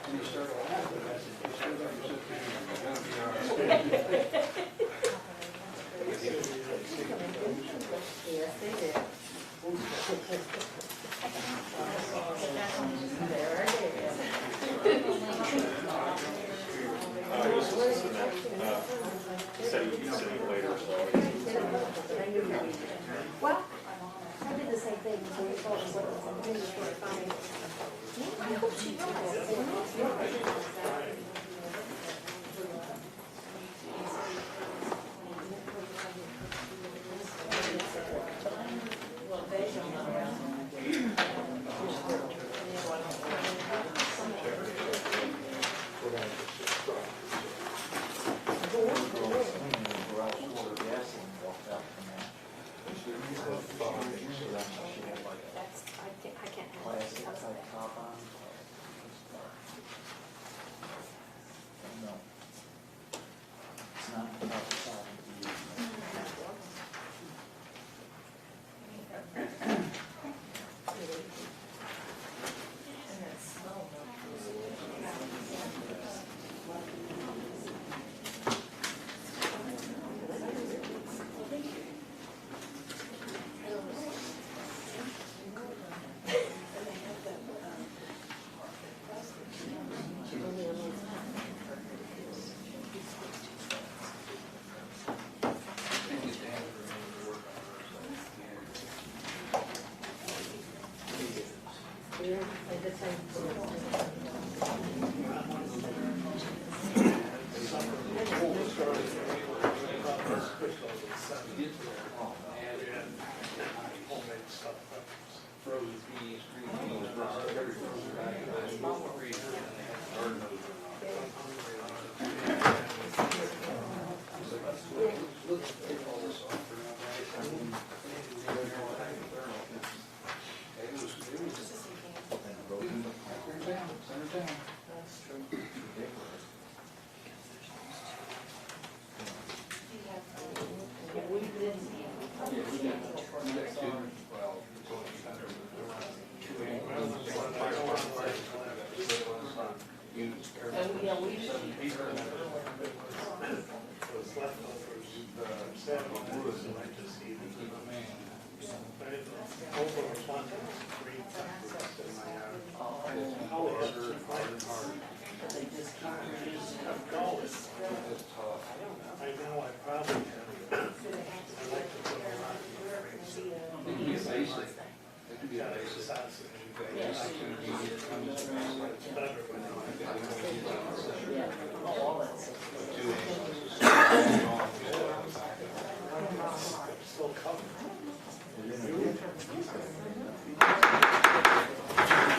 Yes, they did. There it is. Well, I did the same thing, so we thought it was like something before I find. I hope she I can't No. It's not about the side.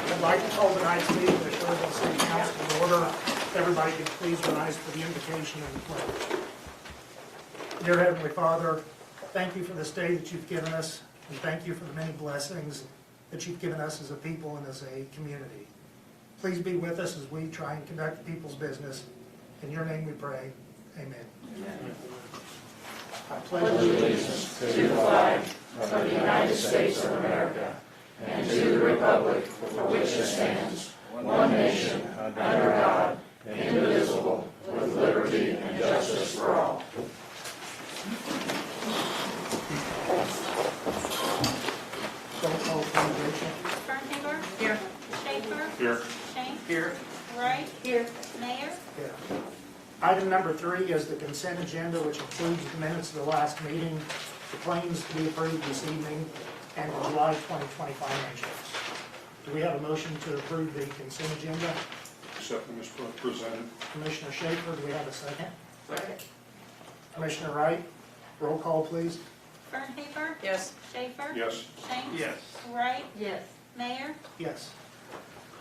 I'd like to call tonight's meeting of the Shelbyville City Council to order. Everybody can please rise for the invocation and the pledge. Dear Heavenly Father, thank you for this day that you've given us, and thank you for the many blessings that you've given us as a people and as a community. Please be with us as we try and conduct the people's business. In your name we pray. Amen. I pledge allegiance to the flag of the United States of America and to the republic for which it stands, one nation, under God, indivisible, with liberty and justice for all. Fernhaber? Here. Schaefer? Here. Shank? Here. Wright? Here. Mayor? Yeah. Item number 3 is the consent agenda, which includes the minutes of the last meeting, the claims to be approved this evening, and the July 2020 financials. Do we have a motion to approve the consent agenda? Second is presented. Commissioner Schaefer, do we have a second? Second. Commissioner Wright, roll call please. Fernhaber? Yes. Schaefer? Yes. Shank? Yes. Wright? Yes. Mayor? Yes.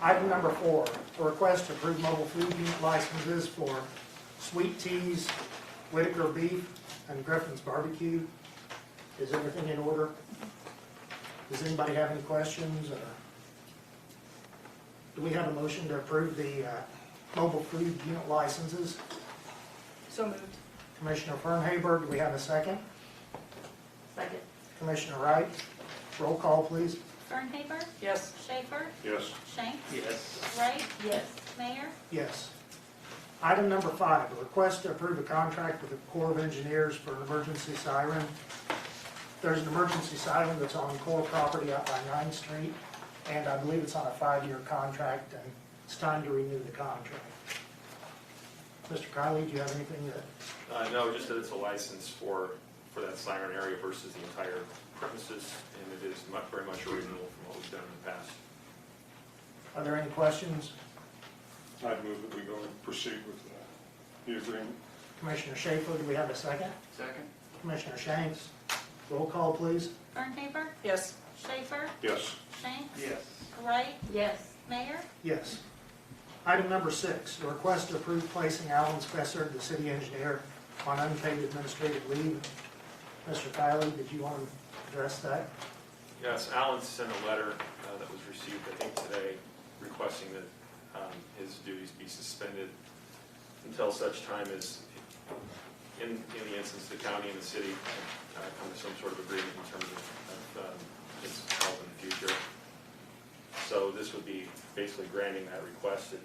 Item number 4, a request to approve mobile food unit licenses for Sweet Teas, Whitaker Beef, and Griffin's Barbecue. Is everything in order? Does anybody have any questions? Do we have a motion to approve the mobile food unit licenses? So moved. Commissioner Fernhaber, do we have a second? Second. Commissioner Wright, roll call please. Fernhaber? Yes. Schaefer? Yes. Shank? Yes. Wright? Yes. Mayor? Yes. Item number 5, a request to approve a contract with the Corps of Engineers for an emergency siren. There's an emergency siren that's on Corps property out by 9th Street, and I believe it's on a 5-year contract, and it's time to renew the contract. Mr. Kiley, do you have anything that? No, just that it's a license for that siren area versus the entire premises, and it is very much a renewal from what we've done in the past. Are there any questions? I'd move that we go and proceed with the agreement. Commissioner Schaefer, do we have a second? Second? Commissioner Shanks, roll call, please. Bernhaber? Yes. Schaefer? Yes. Shanks? Yes. Wright? Yes. Mayor? Yes. Item number 6, a request to approve placing Alan Spessard, the city engineer, on unpaid administrative leave. Mr. Kiley, did you want to address that? Yes, Alan sent a letter that was received, I think today, requesting that his duties be suspended until such time as, in the instance, the county and the city come to some sort of agreement in terms of his health in the future. So this would be basically granting that request that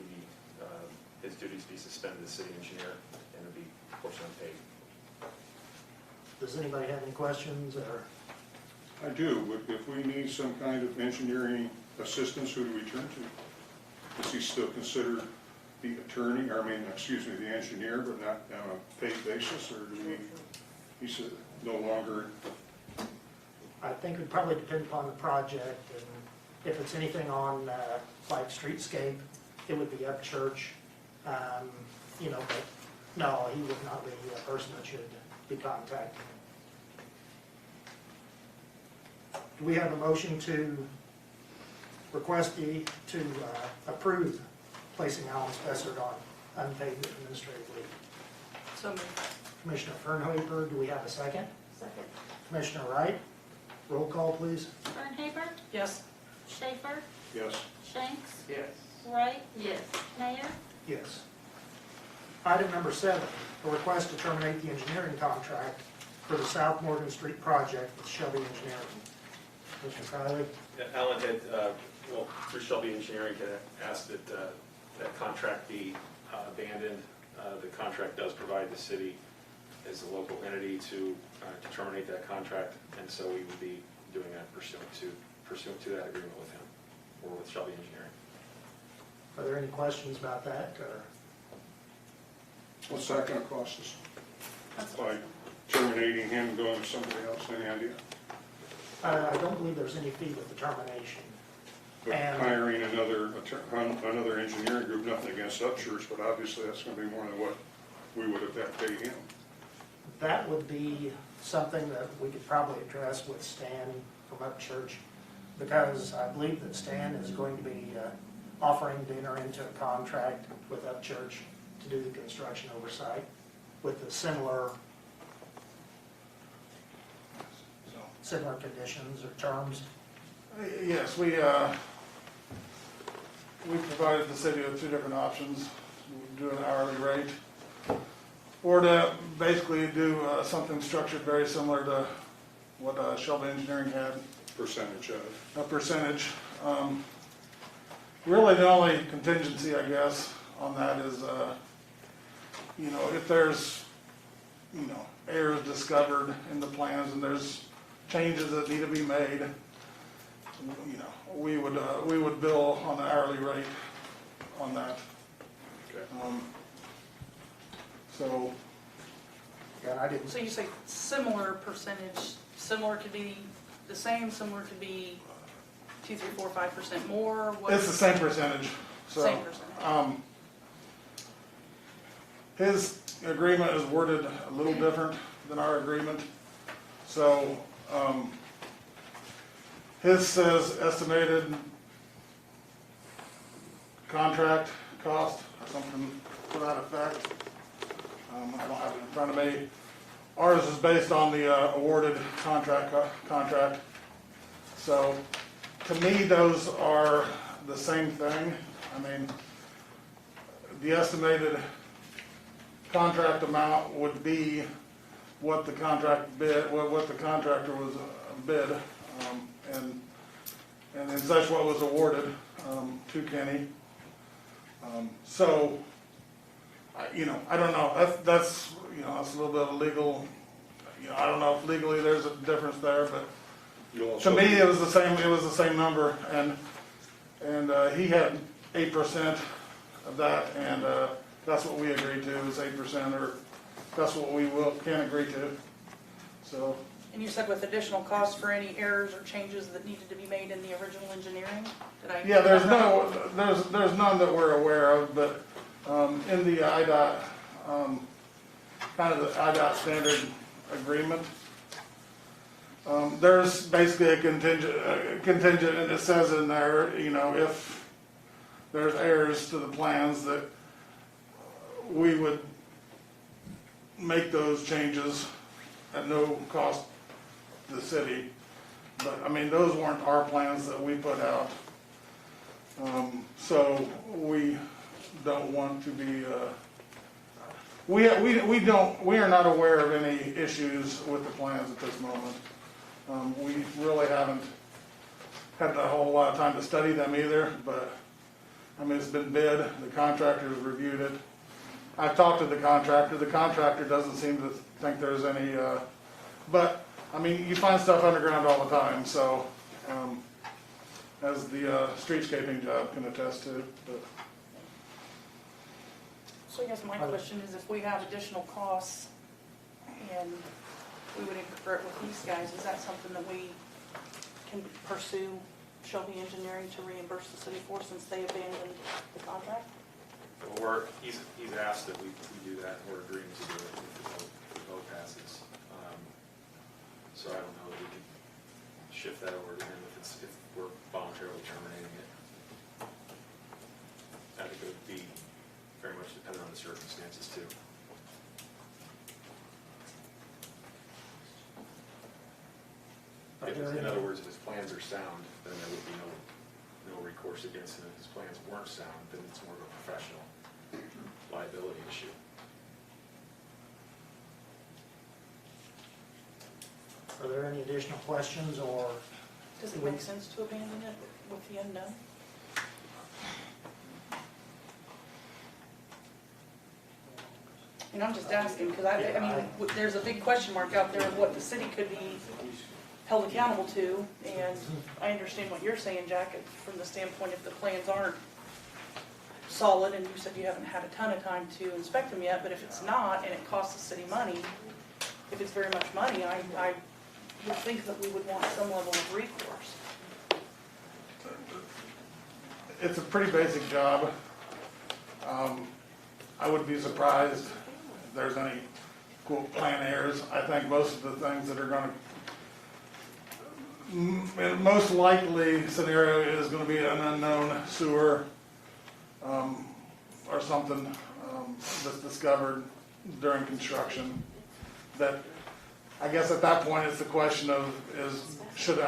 his duties be suspended as city engineer, and it'd be, of course, unpaid. Does anybody have any questions, or? I do. If we need some kind of engineering assistance, who do we turn to? Is he still considered the attorney, the engineer, but not on a paid basis, or do he's no longer? I think it would probably depend upon the project, and if it's anything on, like streetscape, it would be Upchurch, but no, he would not be a person that should be contacted. Do we have a motion to request to approve placing Alan Spessard on unpaid administrative leave? So moved. Commissioner Fernhofer, do we have a second? Second. Commissioner Wright, roll call, please. Bernhaber? Yes. Schaefer? Yes. Shanks? Yes. Wright? Yes. Mayor? Yes. Item number 7, a request to terminate the engineering contract for the South Morgan Street project with Shelby Engineering. Mr. Kiley? Alan had, for Shelby Engineering, had asked that that contract be abandoned. The contract does provide the city as a local entity to terminate that contract, and so we would be doing that pursuant to that agreement with him, or with Shelby Engineering. Are there any questions about that, or? What's that going to cost us? That's By terminating him and going to somebody else, any idea? I don't believe there's any fee with the termination. But And- hiring another engineering group, nothing against Upchurch, but obviously that's going to be more than what we would have had to pay him. That would be something that we could probably address with Stan from Upchurch, because I believe that Stan is going to be offering to enter into a contract with Upchurch to do the construction oversight with the similar conditions or terms. Yes, we provided the city with 2 different options. We do an hourly rate, or to basically do something structured very similar to what Shelby Engineering had, Percentage of it. a percentage. Really, the only contingency, I guess, on that is, if there's, errors discovered in the plans and there's changes that need to be made, we would bill on the hourly rate on that. Okay. So, Yeah, I didn't. So you say similar percentage, similar could be the same, similar could be 2, 3, 4, 5% more? it's the same percentage. So, Same percentage. His agreement is worded a little different than our agreement. So, his says estimated contract cost, or something to that effect. I don't have it in front of me. Ours is based on the awarded contract. So, to me, those are the same thing. I mean, the estimated contract amount would be what the contract bid, what the contractor was bid, and then such what was awarded to Kenny. So, I don't know, that's a little bit of legal, I don't know if legally there's a difference there, but You to also, me, it was the same number, and he had 8% of that, and that's what we agreed to, is 8%, or that's what we can agree to, so. And you said with additional costs for any errors or changes that needed to be made in the original engineering? Did I? Yeah, there's none that we're aware of, but in the IDOT, kind of the IDOT standard agreement, there's basically a contingent, and it says in there, if there's errors to the plans, that we would make those changes at no cost to the city. But, those weren't our plans that we put out. So we don't want to be, we are not aware of any issues with the plans at this moment. We really haven't had a whole lot of time to study them either, but, it's been bid, the contractor's reviewed it. I've talked to the contractor doesn't seem to think there's any, but, you find stuff underground all the time, so, as the streetscaping job can attest to, but. So I guess my question is, if we have additional costs and we would incur it with these guys, is that something that we can pursue Shelby Engineering to reimburse the city for, since they abandoned the contract? Well, he's asked that we do that, and we're agreeing to do it if the vote passes. So I don't know if we can shift that over to him if we're voluntarily terminating it. I think it would be very much dependent on the circumstances too. In other words, if his plans are sound, then there would be no recourse against him. If his plans weren't sound, then it's more of a professional liability issue. Are there any additional questions, or? Does it make sense to abandon it with the unknown? And I'm just asking, because there's a big question mark out there of what the city could be held accountable to, and I understand what you're saying, Jack, from the standpoint if the plans aren't solid, and you said you haven't had a ton of time to inspect them yet, but if it's not, and it costs the city money, if it's very much money, I would think that we would want some level of recourse. It's a pretty basic job. I would be surprised if there's any quote plan errors. I think most of the things that are going to, most likely scenario is going to be an unknown sewer or something that's discovered during construction. That, I guess at that point it's the question of should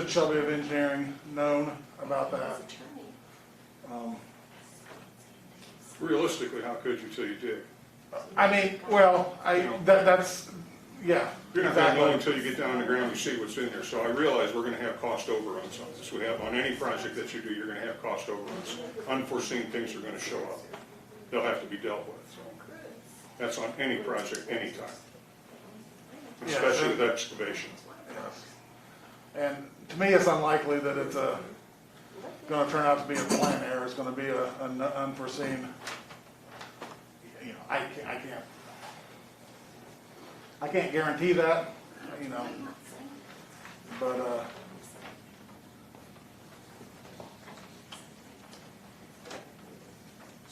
Shelby have Engineering known about that? realistically, how could you till you dig? That's, yeah. You're not going to know until you get down on the ground and see what's in there. So I realize we're going to have cost overruns on this. We have on any project that you do, you're going to have cost overruns. Unforeseen things are going to show up. They'll have to be dealt with. So that's on any project, anytime, especially with excavation. Yes. And to me, it's unlikely that it's going to turn out to be a plan error. It's going to be an unforeseen. I can't guarantee that, but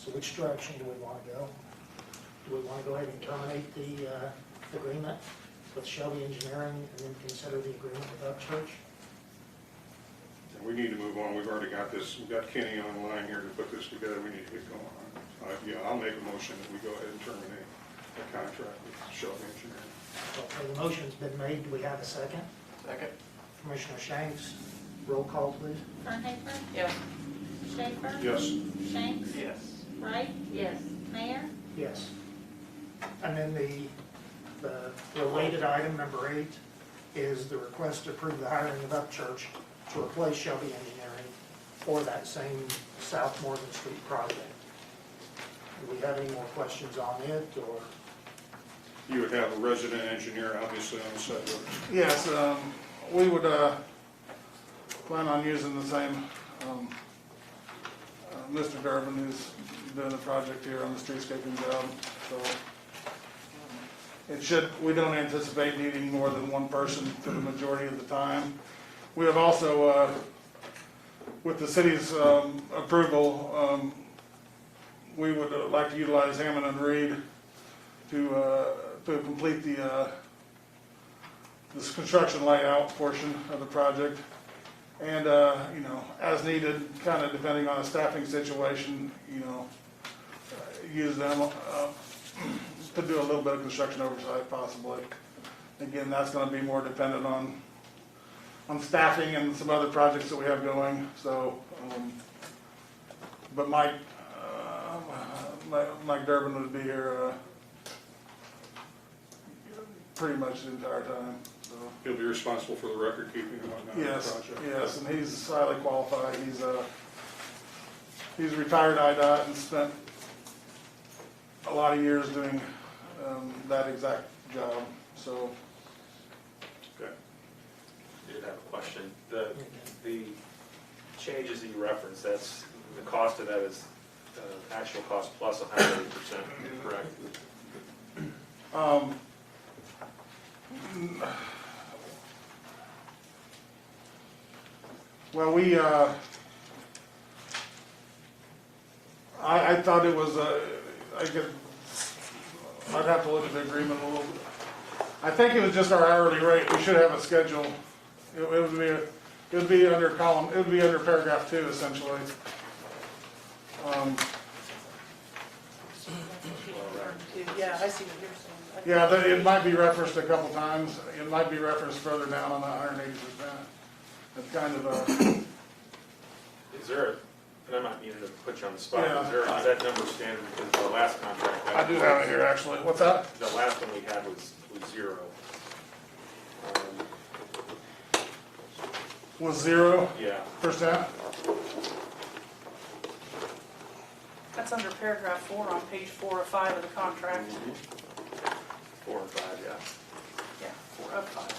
So which direction do we want to go? Do we want to go ahead and terminate the agreement with Shelby Engineering and then consider the agreement with Upchurch? And we need to move on. We've already got this. We've got Kenny online here to put this together. We need to get going on it. Yeah, I'll make a motion that we go ahead and terminate the contract with Shelby Engineering. Okay, the motion's been made. Do we have a second? second. Commissioner Shanks, roll call, please. Fernhafer? Yes. Schaefer? Yes. Shanks? Yes. Wright? Yes. Mayor? Yes. And then the related item, number 8, is the request to approve the hiring of Upchurch to replace Shelby Engineering for that same South Morgan Street project. have any more questions on it, or? You would have a resident engineer, obviously, on the site. Yes, we would plan on using the same Mr. Durbin, who's doing the project here on the streetscaping job. So it should, we don't anticipate needing more than one person for the majority of the time. We have also, with the city's approval, we would like to utilize Hammond and Reed to complete this construction layout portion of the project. And, you know, as needed, kind of depending on the staffing situation, you know, use them to do a little bit of construction oversight possibly. Again, that's going to be more dependent on staffing and some other projects that we have going. So, but Mike Durbin would be here pretty much the entire time. So. He'll be responsible for the record keeping and whatnot. Yes, of the project. yes, and he's highly qualified. He's retired IDOT and spent a lot of years doing that exact job. So. Okay. I did have a question. The changes that you referenced, that's, the cost of that is actual cost plus 180%, correct? Well, I thought it was I'd have to look at the agreement a little bit. I think it was just our hourly rate. We should have a schedule. It would be under column, it would be under paragraph 2 essentially. Yeah, I see what you're saying. Yeah, it might be referenced a couple times. It might be referenced further down on the 180%. It's kind of a, Is there a, and I'm not meaning to put you on the spot, Yeah. is that number standard, because the last contract? I do have it here actually. What's that? The last one we had was 0. Was 0%? Yeah, That's under paragraph 4 on page 4 of 5 of the contract. 4 and 5, yeah. Yeah, 4 of 5.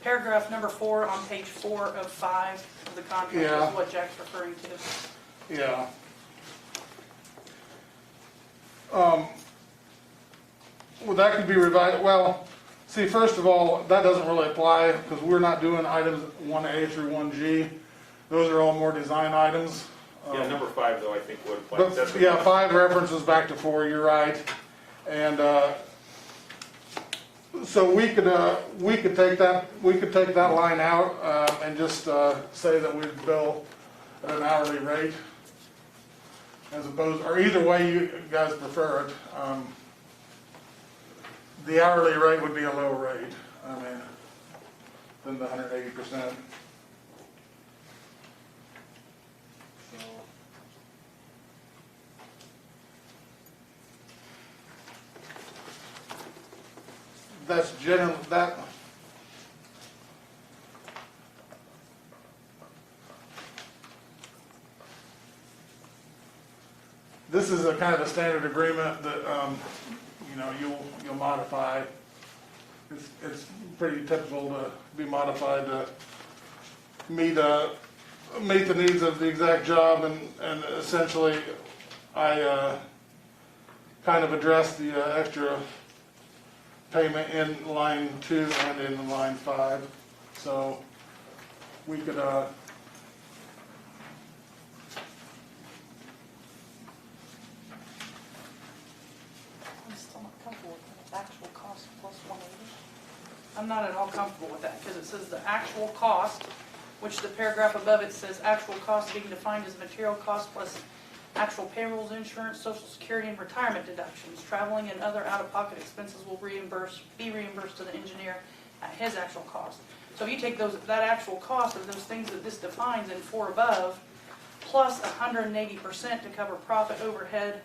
Paragraph number 4 on page 4 of 5 of the contract Yeah. is what Jack's referring to. Yeah. Well, that could be revised. Well, see, first of all, that doesn't really apply because we're not doing items 1A through 1G. Those are all more design items. Yeah, number 5 though, I think would apply. But That's what- yeah, 5 references back to 4. You're right, and so we could take that line out and just say that we'd bill at an hourly rate, as opposed, or either way you guys prefer it. The hourly rate would be a low rate. I mean, than the 180%. So. That's general, that. This is a kind of a standard agreement that, you know, you'll modify. It's pretty typical to be modified to meet the needs of the exact job, and essentially I kind of addressed the extra payment in line 2 and in line 5. So we could I'm still not comfortable with the actual cost plus 180. I'm not at all comfortable with that because it says the actual cost, which the paragraph above it says actual cost being defined as material cost plus actual payrolls, insurance, social security, and retirement deductions. Traveling and other out-of-pocket expenses will be reimbursed to the engineer at his actual cost. So if you take that actual cost of those things that this defines in 4 above, plus 180% to cover profit, overhead,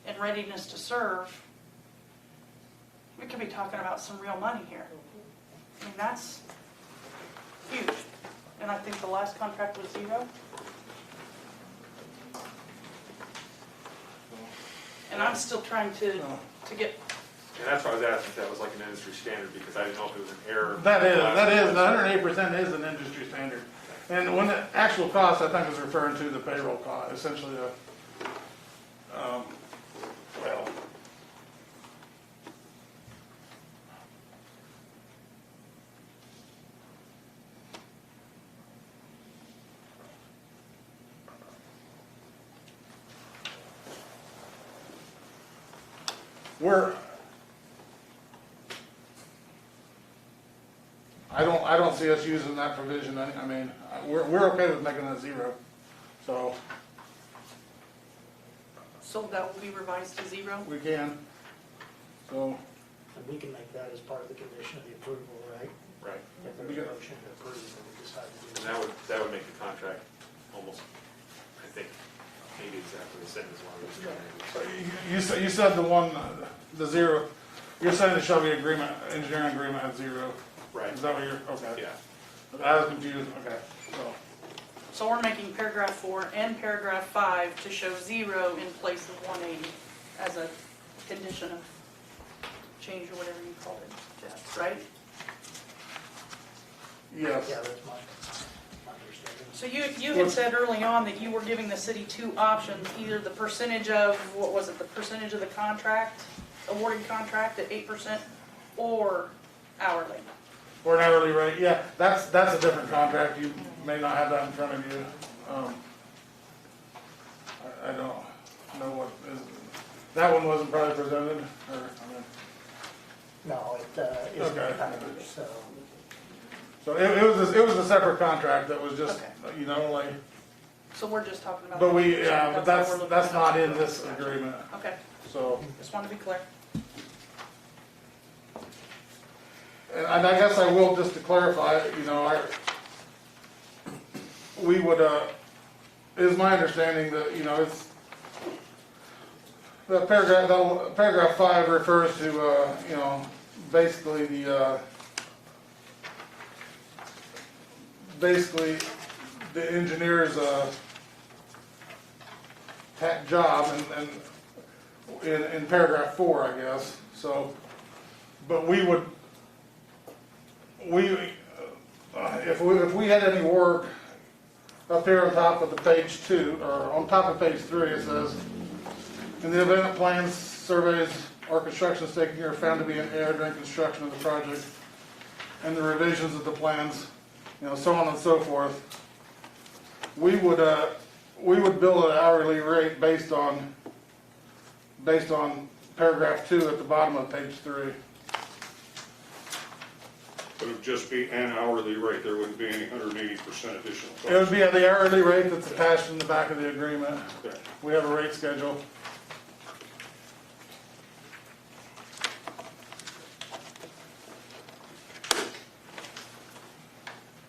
and readiness to serve, we could be talking about some real money here. I mean, that's huge. And I think the last contract was 0. And And I'm still trying to get, And that's why I was asking if that was like an industry standard, because I didn't know if it was an error. That is, the 108% is an industry standard. And when the actual cost, I think, is referring to the payroll cost, essentially well, I don't see us using that provision. I mean, we're okay with making that 0. So that will be revised to 0? we can. So And we can make that as part of the condition of the approval, right? Right. If there's a motion to approve, then we decide to do And that. that would make the contract almost, I think, maybe exactly the same as one of those. you said the one, the 0, you're saying the Shelby agreement, engineering agreement had 0. Right. Is that what you're, okay. Yeah. I was confused, okay, So we're making paragraph 4 and paragraph 5 to show 0 in place of 180 as a condition of change or whatever you call it, Jeff, right? yes. Yeah, that's my understanding. So you had said early on that you were giving the city 2 options, either the percentage of, what was it, the percentage of the contract, awarded contract at 8%, or hourly. Or an hourly rate, yeah, that's a different contract, you may not have that in front of you. I don't know what is, that one wasn't probably presented, or, I mean, No, it isn't Okay. competitive, so. so it was a separate contract that was just, Okay. like, So we're just talking about. but we, the but percent. What we're that's looking at. not in this agreement, Okay, so. just want to be clear. And I guess I will, just to clarify, we would, it is my understanding that, it's, the paragraph 5 refers to, basically the engineer's, job, and in paragraph 4, I guess, so, but we would, if we had any work up here on top of the page 2, or on top of page 3, it says, in the event that plans, surveys, or construction staking are found to be in error during construction of the project, and the revisions of the plans, so on and so forth, we would bill an hourly rate based on paragraph 2 at the bottom of page 3. It would just be an hourly rate, there wouldn't be any 180% additional cost. It would be at the hourly rate that's attached in the back of the agreement. Okay. We have a rate schedule.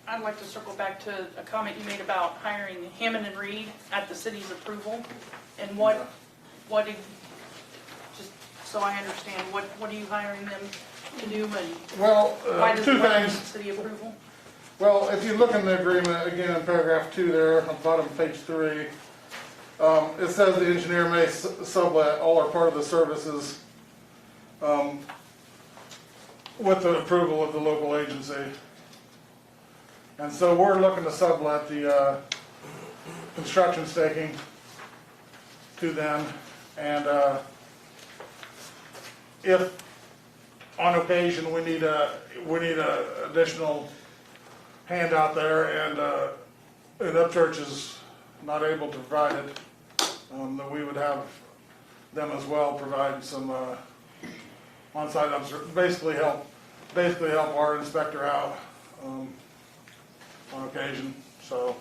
I'd like to circle back to a comment you made about hiring Hammond and Reed at the city's approval, and what, just so I understand, what are you hiring them to do, and Well, why does two it need things. city approval? Well, if you look in the agreement, again, in paragraph 2 there, on the bottom of page 3, it says the engineer may sublet all or part of the services with the approval of the local agency. And so we're looking to sublet the construction staking to them, and if on occasion we need a additional hand out there, and Upchurch is not able to provide it, that we would have them as well provide some on-site basically help our inspector out on occasion. So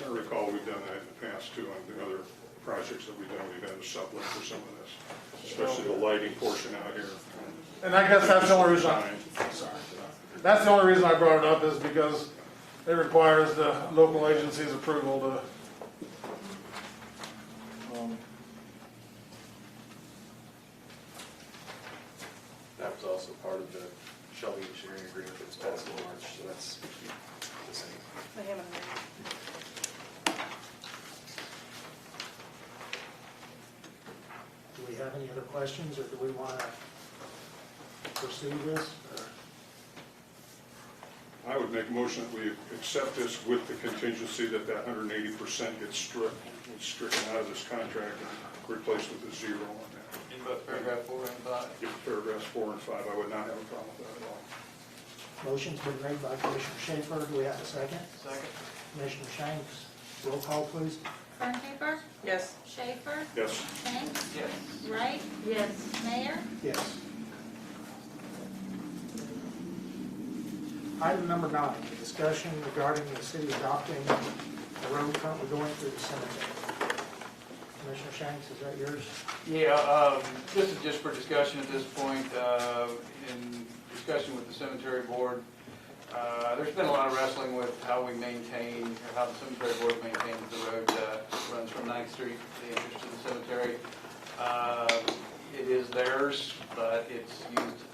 I recall we've done that in the past too, on the other projects that we've done, we've had a sublet for some of this, especially the lighting portion out here. and I guess that's the only reason I brought it up, is because it requires the local agency's approval to That was also part of the Shelby engineering agreement that was passed in March, so that's the same. The him in a minute. Do we have any other questions, or do we want to pursue this? Or- I would make a motion that we accept this with the contingency that that 180% gets stricken out of this contract and replaced with a zero on that. In both paragraph 4 and 5. If paragraphs 4 and 5, I would not have a problem with that at all. Motion's been made by Commissioner Schaefer. Do we have a second? Second. Commissioner Shanks, roll call, please. Fernhaber, Yes. Schaefer, Yes. Shanks, Yes. Wright, Yes. Mayor, Yes. Item number 9, discussion regarding the city adopting the road currently going through the cemetery. Commissioner Shanks, is that yours? Yeah, this is just for discussion at this point, in discussion with the cemetery board. There's been a lot of wrestling with how we maintain, or how the cemetery board maintains the road that runs from 9th Street, the entrance to the cemetery. It is theirs, but it's used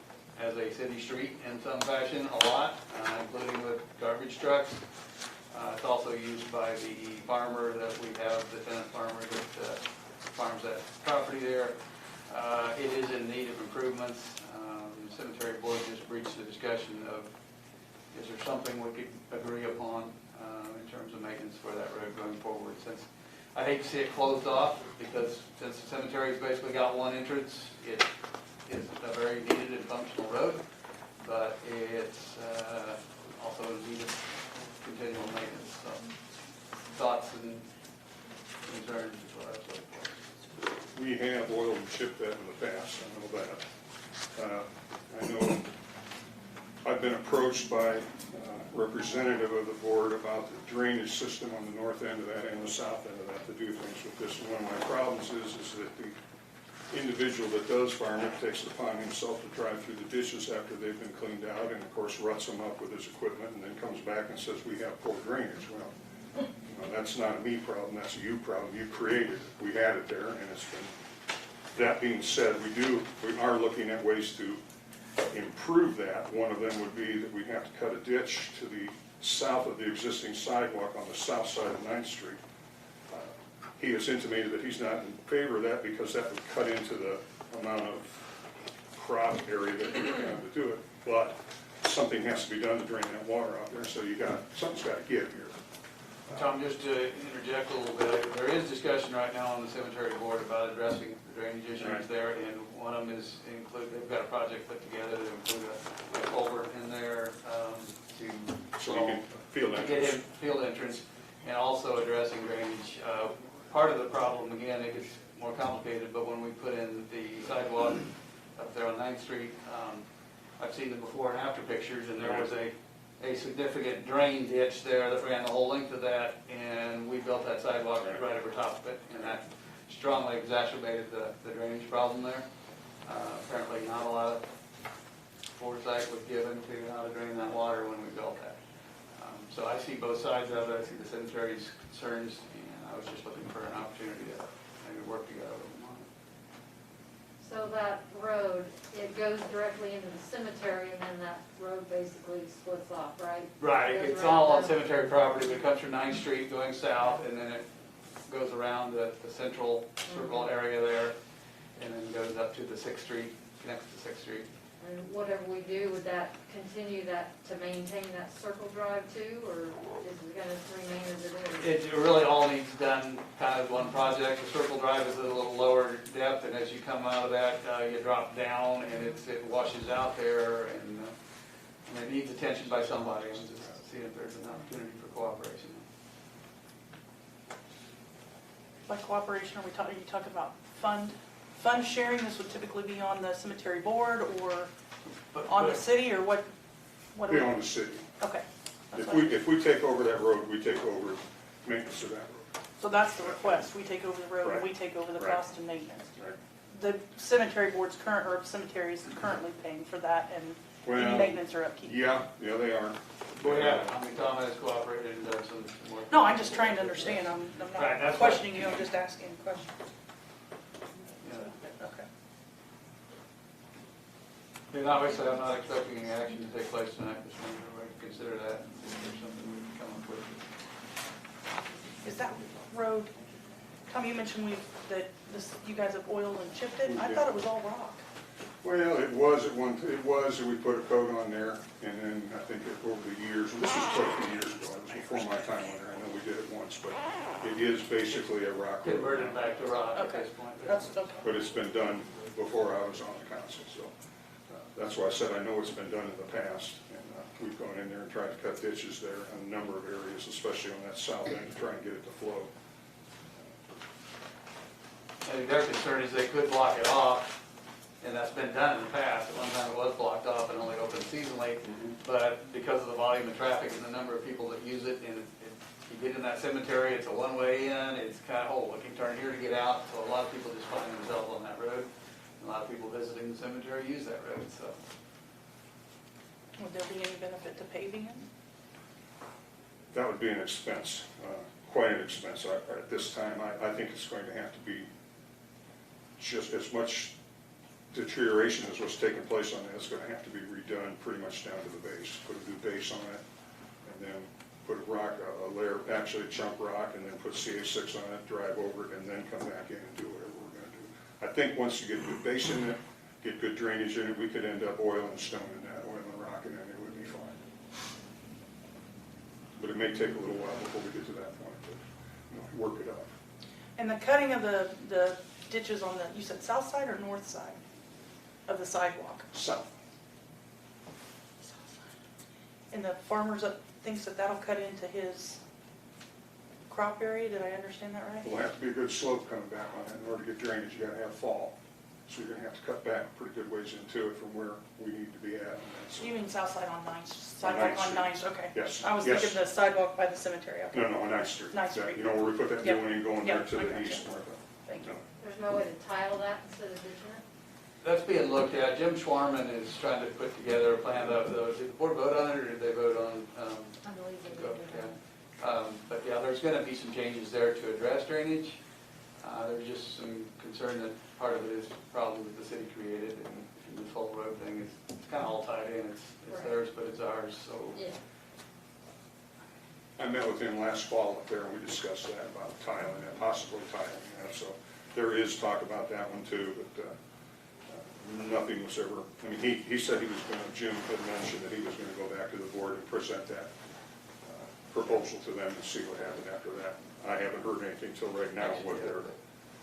as a city street in some fashion a lot, including with garbage trucks. It's also used by the farmer that we have, the tenant farmer that farms that property there. It is in need of improvements. The cemetery board just breached the discussion of, is there something we could agree upon in terms of maintenance for that road going forward? Since I hate to see it closed off, because since the cemetery's basically got one entrance, it is a very needed and functional road, but it's also in need of continual maintenance. So thoughts and concerns is what I was looking for. We have oiled and chipped that in the past, I know that. I know I've been approached by a representative of the board about the drainage system on the north end of that and the south end of that to do things with this. And one of my problems is that the individual that does farm it takes it upon himself to drive through the ditches after they've been cleaned out and of course ruts them up with his equipment and then comes back and says, we have poor drainage. Well, that's not a me problem, that's a you problem. You created it. We had it there and it's been, that being said, we are looking at ways to improve that. One of them would be that we have to cut a ditch to the south of the existing sidewalk on the south side of 9th Street. He has intimated that he's not in favor of that because that would cut into the amount of crop area that you have to do it. But something has to be done to drain that water out there, so something's got to give here. Tom, just to interject a little bit, there is discussion right now on the cemetery board about addressing the drainage issues there, and one of them is they've got a project put together to include a culvert in there So you can feel to that. get him field entrance, and also addressing drainage. Part of the problem, again, it gets more complicated, but when we put in the sidewalk up there on 9th Street, I've seen the before and after pictures, and there was a significant drain ditch there that ran the whole length of that, and we built that sidewalk right over top of it, and that strongly exacerbated the drainage problem there. Apparently not a lot of foresight was given to how to drain that water when we built that. So I see both sides of it. I see the cemetery's concerns, and I was just looking for an opportunity to maybe work together with them on it. So that road, it goes directly into the cemetery and then that road basically splits off, right? Right, Goes it's around all on the- cemetery property, but it comes from 9th Street going south, and then it goes around the central circle area there, and then goes up to the 6th Street, connects to 6th Street. And whatever we do, would that continue that, to maintain that circle drive too, or is it gonna remain as it is? It really all needs done kind of one project. The circle drive is at a little lower depth, and as you come out of that, you drop down, and it washes out there, and it needs attention by somebody, and just see if there's an opportunity for cooperation. By cooperation, are you talking about fund sharing? This would typically be on the cemetery board or on the city, or what? Be on the city. Okay. That's If we take over that road, we take over maintenance of that road. So that's the request, we take over the road and we Right. take over the Right. cost and maintenance. Right. The cemetery board's cemetery is currently paying for that and any Well, maintenance or upkeep. Yeah, they are. Well, yeah, I mean, Tom has cooperated and done some work. No, I'm just trying to understand, I'm Right, not that's questioning you, I'm just asking questions. Yeah. Okay. And obviously, I'm not expecting any action to take place tonight, just wanted to consider that, if there's something we can come up with. is that road, Tom, you mentioned that you guys have oiled and chipped it? I thought it was all rock. Well, it was at one, it was, and we put a coat on there, and then I think over the years, and this was quite a few years ago, it was before my time on there, I know we did it once, but it is basically a rock road. Converted back to rock at Okay. this point. That's, okay. But it's been done before I was on the council, so that's why I said I know it's been done in the past. And we've gone in there and tried to cut ditches there in a number of areas, especially on that south end, to try and get it to flow. I think their concern is they could block it off, and that's been done in the past. At one time it was blocked off and only opened seasonally, but because of the volume of traffic and the number of people that use it, and you get in that cemetery, it's a one-way in, it's kind of, oh, you can turn here to get out, so a lot of people just find themselves on that road. A lot of people visiting the cemetery use that road, so. Would there be any benefit to paving it? That would be an expense, quite an expense. At this time, I think it's going to have to be just as much deterioration as what's taking place on it. It's going to have to be redone pretty much down to the base. Put a new base on it, and then put a rock, a layer, actually a chunk rock, and then put CA6 on it, drive over it, and then come back in and do whatever we're going to do. I think once you get a good base in it, get good drainage in it, we could end up oil and stone in that, oil and rock, and then it would be fine. But it may take a little while before we get to that point, but work it out. And the cutting of the ditches on the, you said south side or north side of the sidewalk? South. And the farmer's up thinks that that'll cut into his crop area, did I understand that right? There'll have to be a good slope coming back on it. In order to get drainage, you gotta have fall. So you're gonna have to cut back a pretty good ways into it from where we need to be at. on that. So- You mean south side on Ninth, sidewalk on Ninth, okay. Yes. I was Yes. thinking the sidewalk by the cemetery, okay. No, on Ninth Street. Ninth Street. You know where we put that Yep. new one going there Yep, to I the got east, you. Martha? Thank you. No. There's no way to tile that instead of ditching it? That's being looked at. Jim Schwarman is trying to put together a plan of those. Did the board vote on it, or did they vote on? I believe they Go, did. yeah. But yeah, there's gonna be some changes there to address drainage. There's just some concern that part of it is problems that the city created, and this whole road thing is kind of all tied in. It's Right. theirs, but it's ours, so. Yeah. I met with him last fall up there, and we discussed that about tiling and possibly tiling that. So there is talk about that one too, but nothing was ever, I mean, he said he was going to, Jim had mentioned that he was going to go back to the board and present that proposal to them and see what happened after that. I haven't heard anything till right now what they're,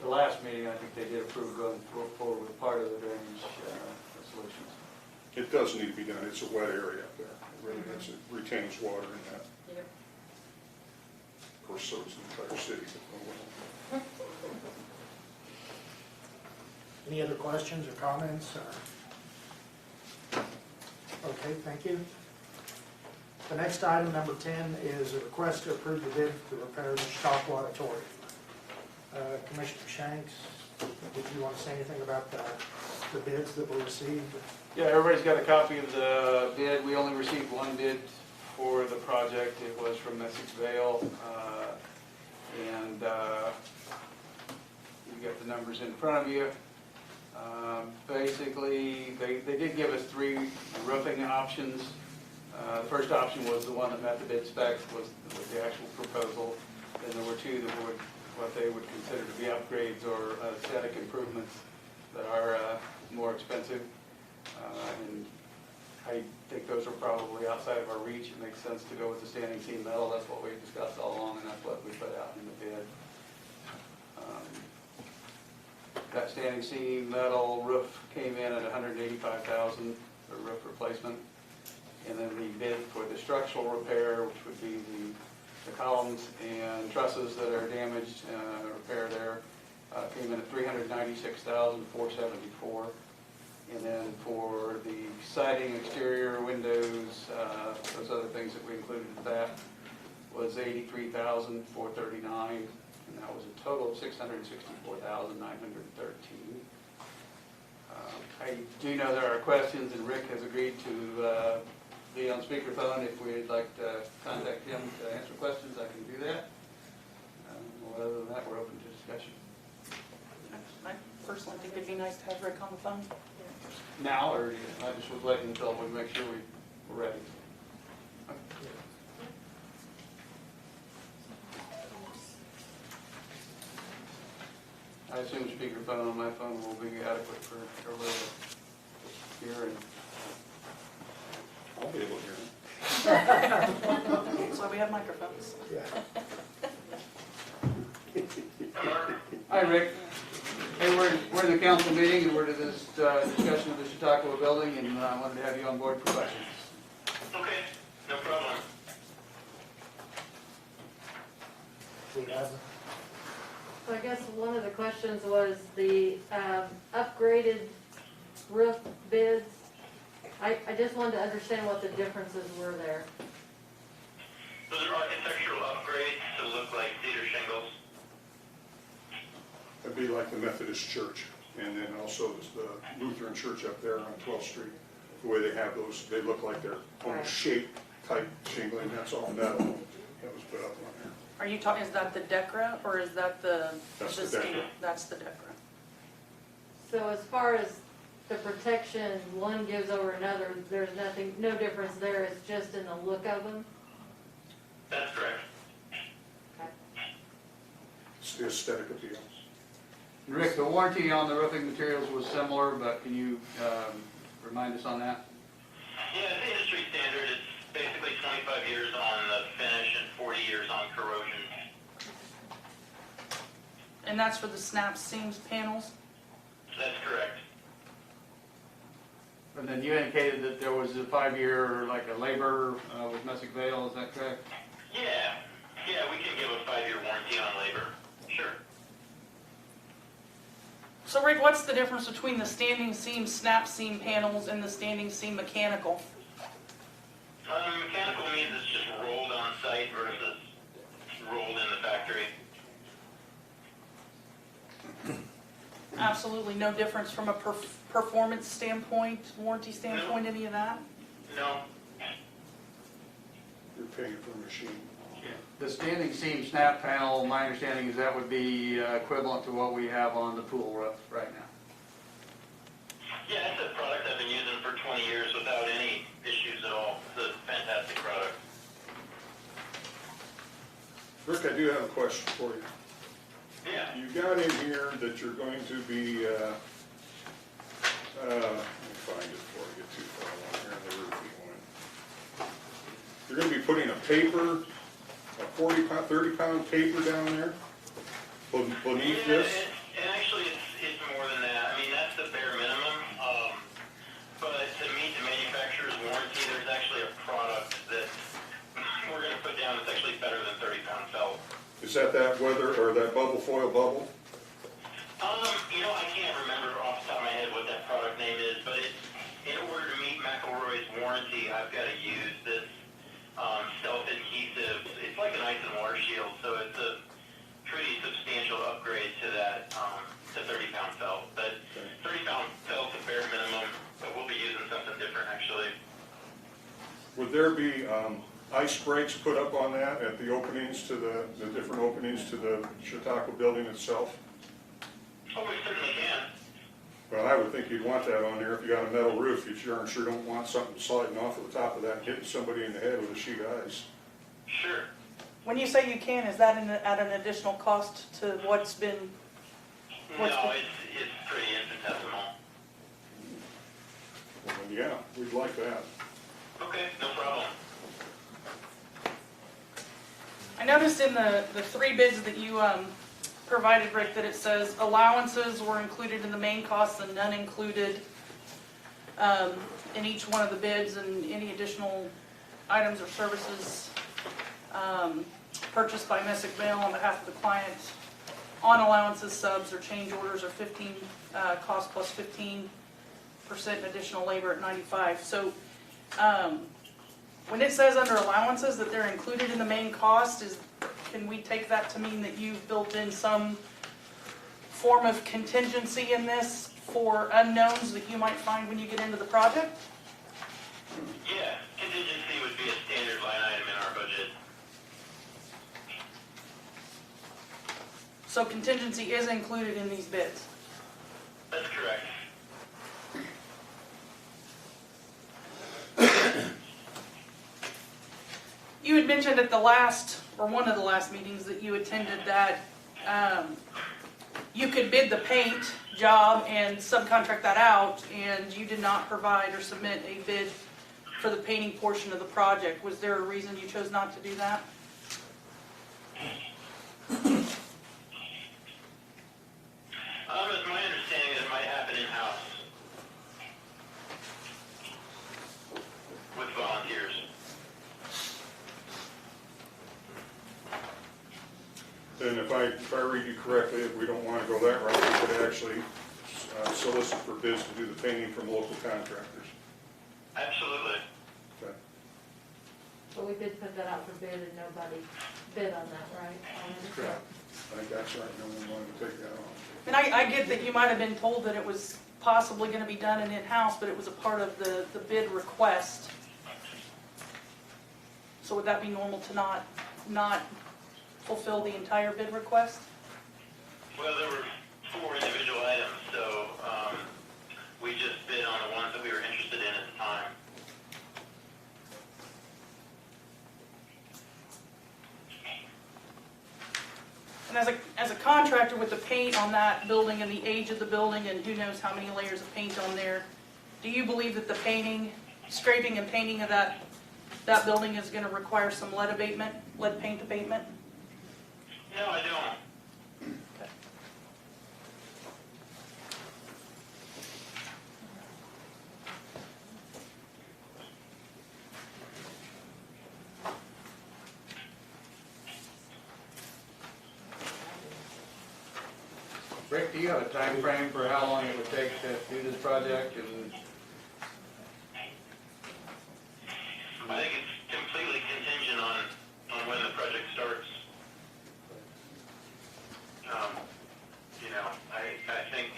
The last meeting, I think they did approve going forward with part of the drainage solutions. it does need to be done. It's a wet area up there. It really is. It retains water in that. Yep. Of course, so does the entire city. but, oh, well. Any other questions or comments? Okay, thank you. The next item, number 10, is a request to approve the bid to repair the Chautauqua Auditorium. Commissioner Shanks, did you want to say anything about the bids that were received? Yeah, everybody's got a copy of the bid. We only received one bid for the project. It was from Essex Vale. And you got the numbers in front of you. Basically, they did give us 3 roofing options. The first option was the one that met the bid specs, was the actual proposal. Then there were 2 that would, what they would consider to be upgrades or aesthetic improvements that are more expensive. And I think those are probably outside of our reach. It makes sense to go with the standing seam metal. That's what we discussed all along, and that's what we put out in the bid. That standing seam metal roof came in at $185,000 for roof replacement. And then the bid for the structural repair, which would be the columns and trusses that are damaged, repair there, came in at $396,474. And then for the siding, exterior, windows, those other things that we included in that was $83,439. And that was a total of $664,913. I do know there are questions, and Rick has agreed to be on speakerphone. If we'd like to contact him to answer questions, I can do that. Well, other than that, we're open to discussion. I personally think it'd be nice to have Rick on the phone. Now, or I just was waiting until we make sure we're ready. I assume speakerphone on my phone will be adequate for everybody to hear and. I'll be able to hear it. That's why we have microphones. Yeah. Hi, Rick. Hey, we're in the council meeting, and we're to this discussion of the Chautauqua building, and I wanted to have you on board for questions. Okay, no problem. We have, So I guess one of the questions was the upgraded roof bids. I just wanted to understand what the differences were there. Those are architectural upgrades to look like cedar shingles. It'd be like the Methodist church, and then also the Lutheran church up there on 12th Street. The way they have those, they look like they're almost shape type shingling, that's all metal that was put up on there. Are you talking, is that the Decra, or is that the? That's the state- Decra. That's the Decra. So as far as the protection one gives over another, there's nothing, no difference there, it's just in the look of them? That's correct. Okay. It's the aesthetic appeal. Rick, the warranty on the roofing materials was similar, but can you remind us on that? Yeah, it's industry standard. It's basically 25 years on the finish and 40 years on corrosion. And that's for the snap seams panels? That's correct. And then you indicated that there was a 5-year, like a labor with Messick Vale, is that correct? Yeah, we can give a 5-year warranty on labor. Sure. So Rick, what's the difference between the standing seam snap seam panels and the standing seam mechanical? Mechanical means it's just rolled on site versus rolled in the factory. Absolutely no difference from a performance standpoint, warranty standpoint, any of that? No. You're paying for a machine. The standing seam snap panel, my understanding is that would be equivalent to what we have on the pool roof right now. Yeah, it's a product I've been using for 20 years without any issues at all. It's a fantastic product. Rick, I do have a question for you. Yeah. You got in here that you're going to be, let me find it before I get too far along here on the roofing one. You're going to be putting a paper, a 40-pound, 30-pound paper down there beneath this? And actually, it's more than that. I mean, that's the bare minimum. But to meet the manufacturer's warranty, there's actually a product that we're going to put down that's actually better than 30-pound felt. Is that weather, or that bubble foil bubble? You know, I can't remember off the top of my head what that product name is, but in order to meet McElroy's warranty, I've got to use this self-adhesive. It's like an ice and water shield, so it's a pretty substantial upgrade to that, to 30-pound felt. But 30-pound felt's a bare minimum, but we'll be using something different actually. Would there be ice breaks put up on that at the openings to the different openings to the Chautauqua building itself? Oh, we certainly can. Well, I would think you'd want that on there if you got a metal roof. You sure don't want something sliding off of the top of that and hitting somebody in the head with a sheet of ice. Sure. When you say you can, is that at an additional cost to what's been? No, it's pretty infinitesimal. Well, then, yeah, we'd like that. Okay, no problem. I noticed in the 3 bids that you provided, Rick, that it says allowances were included in the main costs and none included in each one of the bids, and any additional items or services purchased by Messick Vale on behalf of the client on allowances, subs, or change orders are 15 cost plus 15% additional labor at 95. So when it says under allowances that they're included in the main cost, can we take that to mean that you've built in some form of contingency in this for unknowns that you might find when you get into the project? Yeah, contingency would be a standard line item in our budget. So contingency is included in these bids? That's correct. You had mentioned at the last, or one of the last meetings that you attended, that you could bid the paint job and subcontract that out, and you did not provide or submit a bid for the painting portion of the project. Was there a reason you chose not to do that? It's my understanding that it might happen in-house with volunteers. And if I read you correctly, if we don't want to go that route, we could actually solicit for bids to do the painting from local contractors. Absolutely. Okay. But we did put that out for bid and nobody bid on that, right? Correct. I think that's right, no one wanted to take that on. And I get that you might have been told that it was possibly going to be done in-house, but it was a part of the bid request. So would that be normal to not fulfill the entire bid request? Well, there were 4 individual items, so we just bid on the ones that we were interested in at the time. And as a contractor with the paint on that building and the age of the building and who knows how many layers of paint on there, do you believe that the painting, scraping and painting of that building is going to require some lead paint abatement? No, I don't. Okay. Rick, do you have a time frame for how long it would take to do this project? And I think it's completely contingent on when the project starts. I think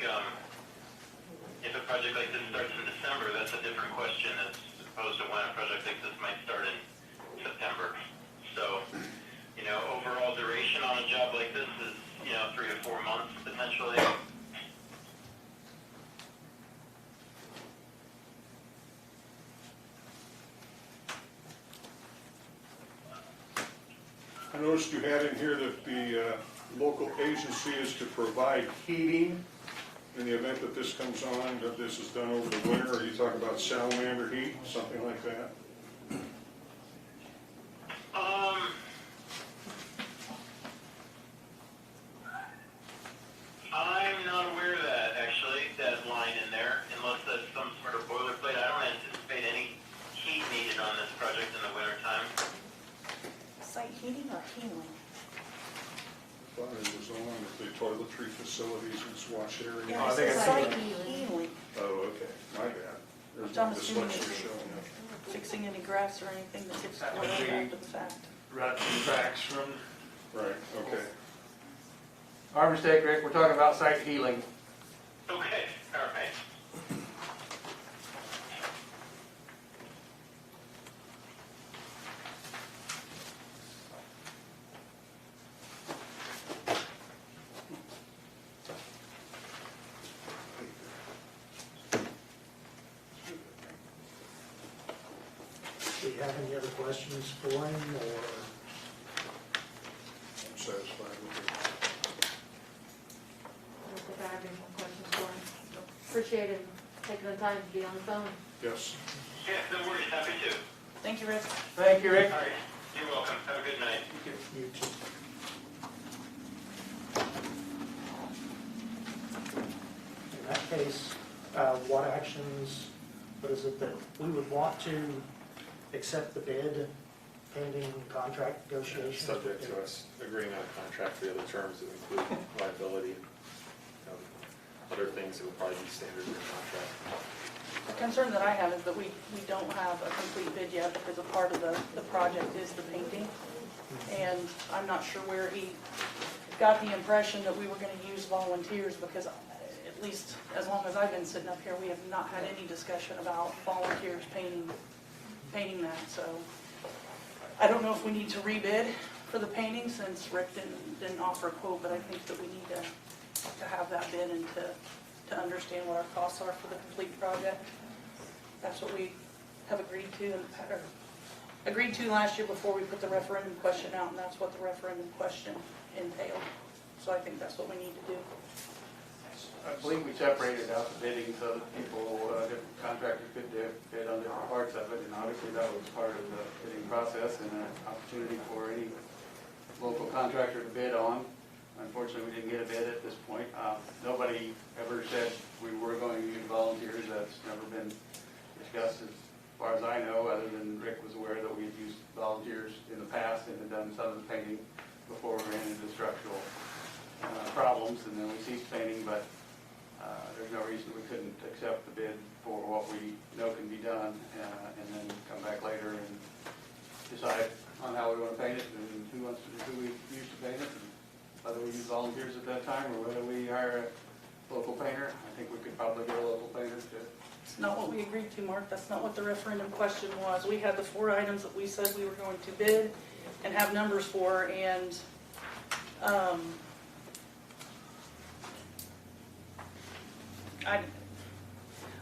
if a project like this starts in December, that's a different question as opposed to when a project like this might start in September. So, overall duration on a job like this is, 3 to 4 months potentially. I noticed you had in here that the local agency is to provide heating in the event that this comes on, that this is done over the winter. Are you talking about salamander heat, something like that? I'm not aware of that, actually, that line in there, unless that's some sort of boilerplate. I don't anticipate any heat needed on this project in the wintertime. Site heating or healing? I thought it was on the toiletry facilities and wash area. Yeah, I think it's it's site healing. Oh, okay, my bad. There's Which I'm my assuming dyslexia is showing up. fixing any grass or anything that gets That would spoiled be- after the fact. Right from tracks from. Right, okay. our mistake, Rick, we're talking about site healing. Okay, all right. Do you have any other questions for him, or? I'm satisfied with it. I don't think I have any more questions for him. Appreciate him taking the time to be on the phone. Yes. Yeah, no worries, happy to. Thank you, Rick. Thank you, Rick. All right, you're welcome. Have a good night. You too. In that case, what actions, what is it that we would want to accept the bid pending contract negotiations? Subject to us agreeing on a contract for the other terms that include liability, other things that would probably be standard in the contract. The concern that I have is that we don't have a complete bid yet because a part of the project is the painting. And I'm not sure where he got the impression that we were gonna use volunteers because at least as long as I've been sitting up here, we have not had any discussion about volunteers painting that, so. I don't know if we need to rebid for the painting since Rick didn't offer a quote, but I think that we need to have that bid and to understand what our costs are for the complete project. That's what we have agreed to last year before we put the referendum question out, and that's what the referendum question entailed. So I think that's what we need to do. I believe we separated out the bidding so that people, different contractors could bid on different parts of it, and obviously that was part of the bidding process and an opportunity for any local contractor to bid on. Unfortunately, we didn't get a bid at this point. Nobody ever said we were going to use volunteers. That's never been discussed as far as I know, other than Rick was aware that we had used volunteers in the past and had done some of the painting before we ran into structural problems, and then we ceased painting, but there's no reason we couldn't accept the bid for what we know can be done, and then come back later and decide on how we want to paint it and who we use to paint it, and whether we use volunteers at that time or whether we hire a local painter. I think we could probably get a local painter to. It's not what we agreed to, Mark. That's not what the referendum question was. We had the 4 items that we said we were going to bid and have numbers for, and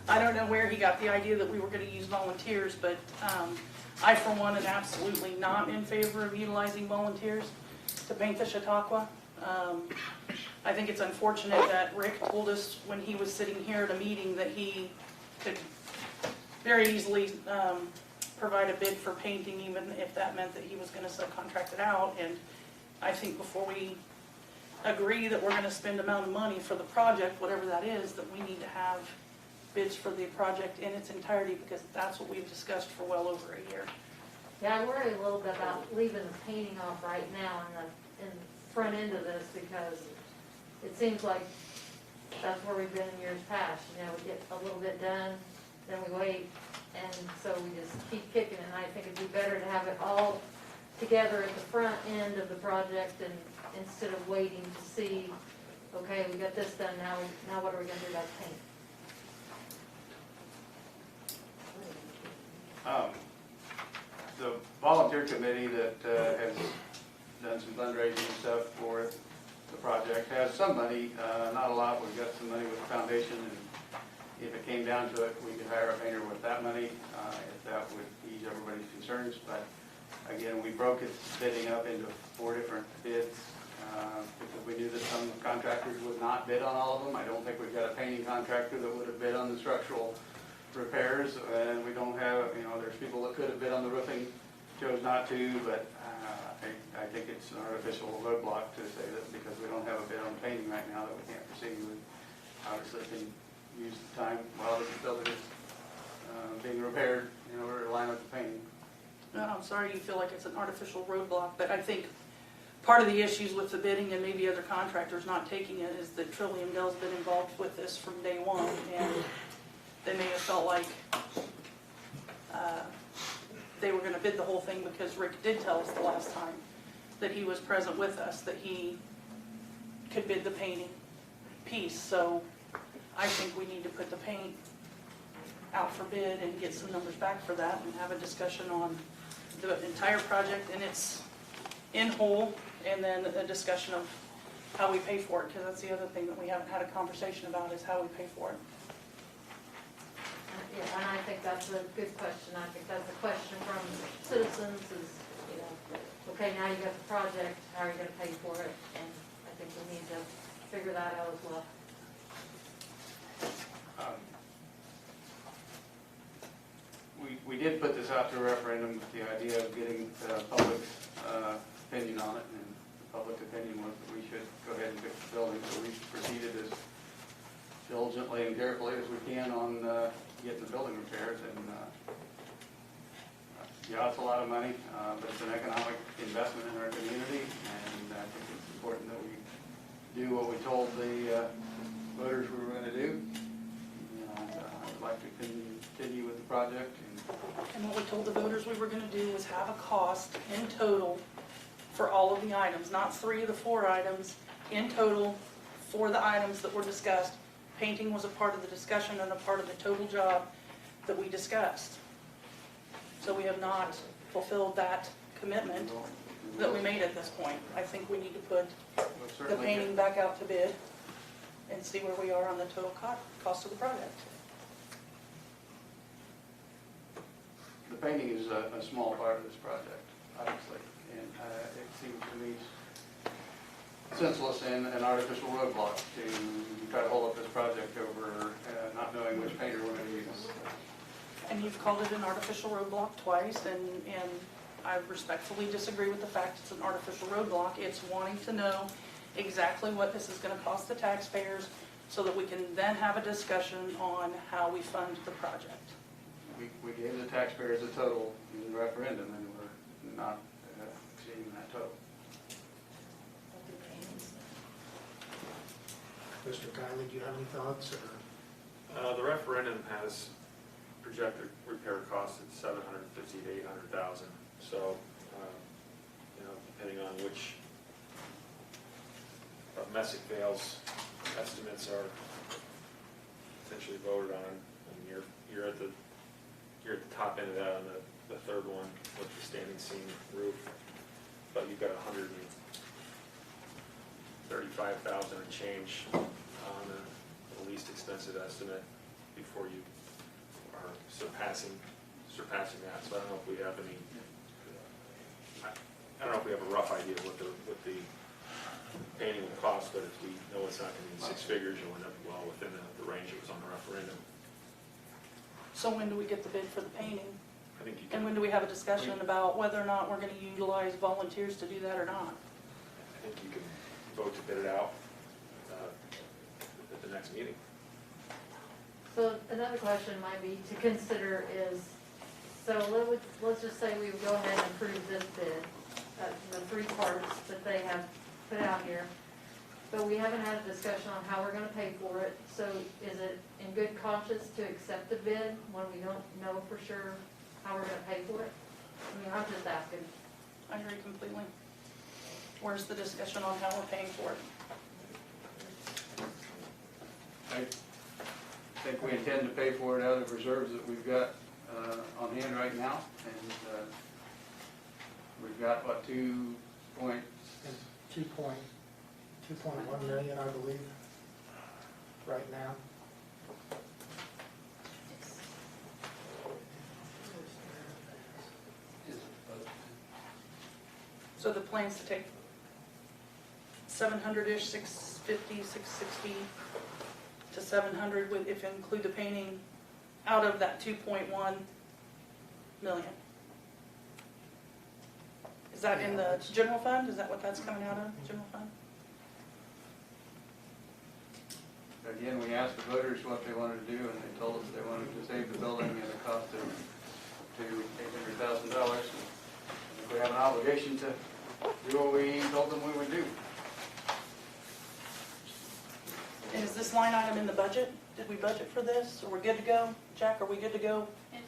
I don't know where he got the idea that we were going to use volunteers, but I, for one, am absolutely not in favor of utilizing volunteers to paint the Chautauqua. I think it's unfortunate that Rick told us when he was sitting here at a meeting that he could very easily provide a bid for painting, even if that meant that he was going to subcontract it out. And I think before we agree that we're going to spend amount of money for the project, whatever that is, that we need to have bids for the project in its entirety, because that's what we've discussed for well over a year. Yeah, I worry a little bit about leaving the painting off right now in the front end of this, because it seems like that's where we've been in years past. You know, we get a little bit done, then we wait, and so we just keep kicking. And I think it'd be better to have it all together at the front end of the project, and instead of waiting to see, okay, we got this done, now what are we gonna do about paint? The volunteer committee that has done some fundraising and stuff for the project has some money, not a lot. We've got some money with the foundation, and if it came down to it, we could hire a painter with that money, if that would ease everybody's concerns. But again, we broke its bidding up into 4 different bids because we knew that some contractors would not bid on all of them. I don't think we've got a painting contractor that would have bid on the structural repairs, and we don't have, there's people that could have bid on the roofing, chose not to, but I think it's an artificial roadblock to say that because we don't have a bid on painting right now that we can't proceed. We obviously can use the time while the building is being repaired in order to line up the painting. No, I'm sorry you feel like it's an artificial roadblock, but I think part of the issues with the bidding and maybe other contractors not taking it is that Trillium Dell's been involved with this from day one, and they may have felt like they were going to bid the whole thing because Rick did tell us the last time that he was present with us that he could bid the painting piece. So I think we need to put the paint out for bid and get some numbers back for that, and have a discussion on the entire project and its in whole, and then a discussion of how we pay for it, because that's the other thing that we haven't had a conversation about, is how we pay for it. Yeah, and I think that's a good question. I think that's a question from citizens is, okay, now you got the project, how are you gonna pay for it? And I think we need to figure that out as well. We did put this out to a referendum with the idea of getting the public's opinion on it, and the public opinion was that we should go ahead and fix the building, so we proceeded as diligently and carefully as we can on getting the building repaired. And yeah, it's a lot of money, but it's an economic investment in our community, and I think it's important that we do what we told the voters we were going to do. And I'd like to continue with the project. And what we told the voters we were going to do was have a cost in total for all of the items, not 3 of the 4 items, in total for the items that were discussed. Painting was a part of the discussion and a part of the total job that we discussed. So we have not fulfilled that commitment that we made at this point. I think we need to put the painting back out to bid and see where we are on the total cost of the project. The painting is a small part of this project, obviously, and it seems to me senseless and an artificial roadblock to try to hold up this project over not knowing which painter we're going to use. And you've called it an artificial roadblock twice, and I respectfully disagree with the fact it's an artificial roadblock. It's wanting to know exactly what this is gonna cost the taxpayers, so that we can then have a discussion on how we fund the project. We gave the taxpayers a total in the referendum, and we're not exceeding that total. Mr. Kiley, do you have any thoughts, or? The referendum has projected repair costs at 750 to 800,000. So, you know, depending on which of Messick Vale's estimates are essentially voted on, and you're at the top end of that on the third one with the standing seam roof, but you've got 135,000 and change on the least expensive estimate before you are surpassing that. So I don't know if we have any. I don't know if we have a rough idea what the painting will cost, but if we know it's not going to be six figures, you'll end up well within the range that was on the referendum. So when do we get the bid for the painting? I think you And can. when do we have a discussion about whether or not we're gonna utilize volunteers to do that or not? I think you can vote to bid it out at the next meeting. So another question might be to consider is, so let's just say we would go ahead and approve this bid, the three parts that they have put out here, but we haven't had a discussion on how we're gonna pay for it. So is it in good conscience to accept the bid when we don't know for sure how we're gonna pay for it? I mean, I'm just asking. I agree completely. Where's the discussion on how we're paying for it? I think we intend to pay for it out of reserves that we've got on hand right now, and we've got, what, 2.1 million, I believe, right now. So the plan's to take 700-ish, 650, 660 to 700, with, if you include the painting, out of that 2.1 million. Is that in the general fund? Is that what that's coming out of, general fund? Again, we asked the voters what they wanted to do, and they told us they wanted to save the building at a cost of $800,000. I think we have an obligation to do what we told them we would do. And is this line item in the budget? Did we budget for this? Are we good to go? Jack, are we good to go? It's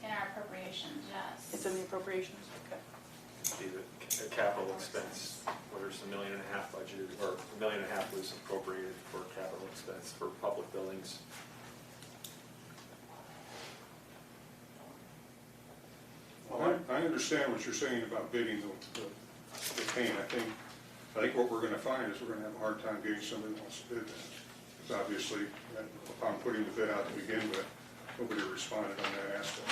in our appropriations, yes. It's in the appropriations, okay. Be the capital expense, whether it's $1.5 million budgeted, or $1.5 million was appropriated for capital expense for public buildings. Well, I understand what you're saying about bidding the paint. I think what we're gonna find is we're gonna have a hard time getting somebody who wants to bid that. Because obviously, upon putting the bid out to begin with, nobody responded on that aspect.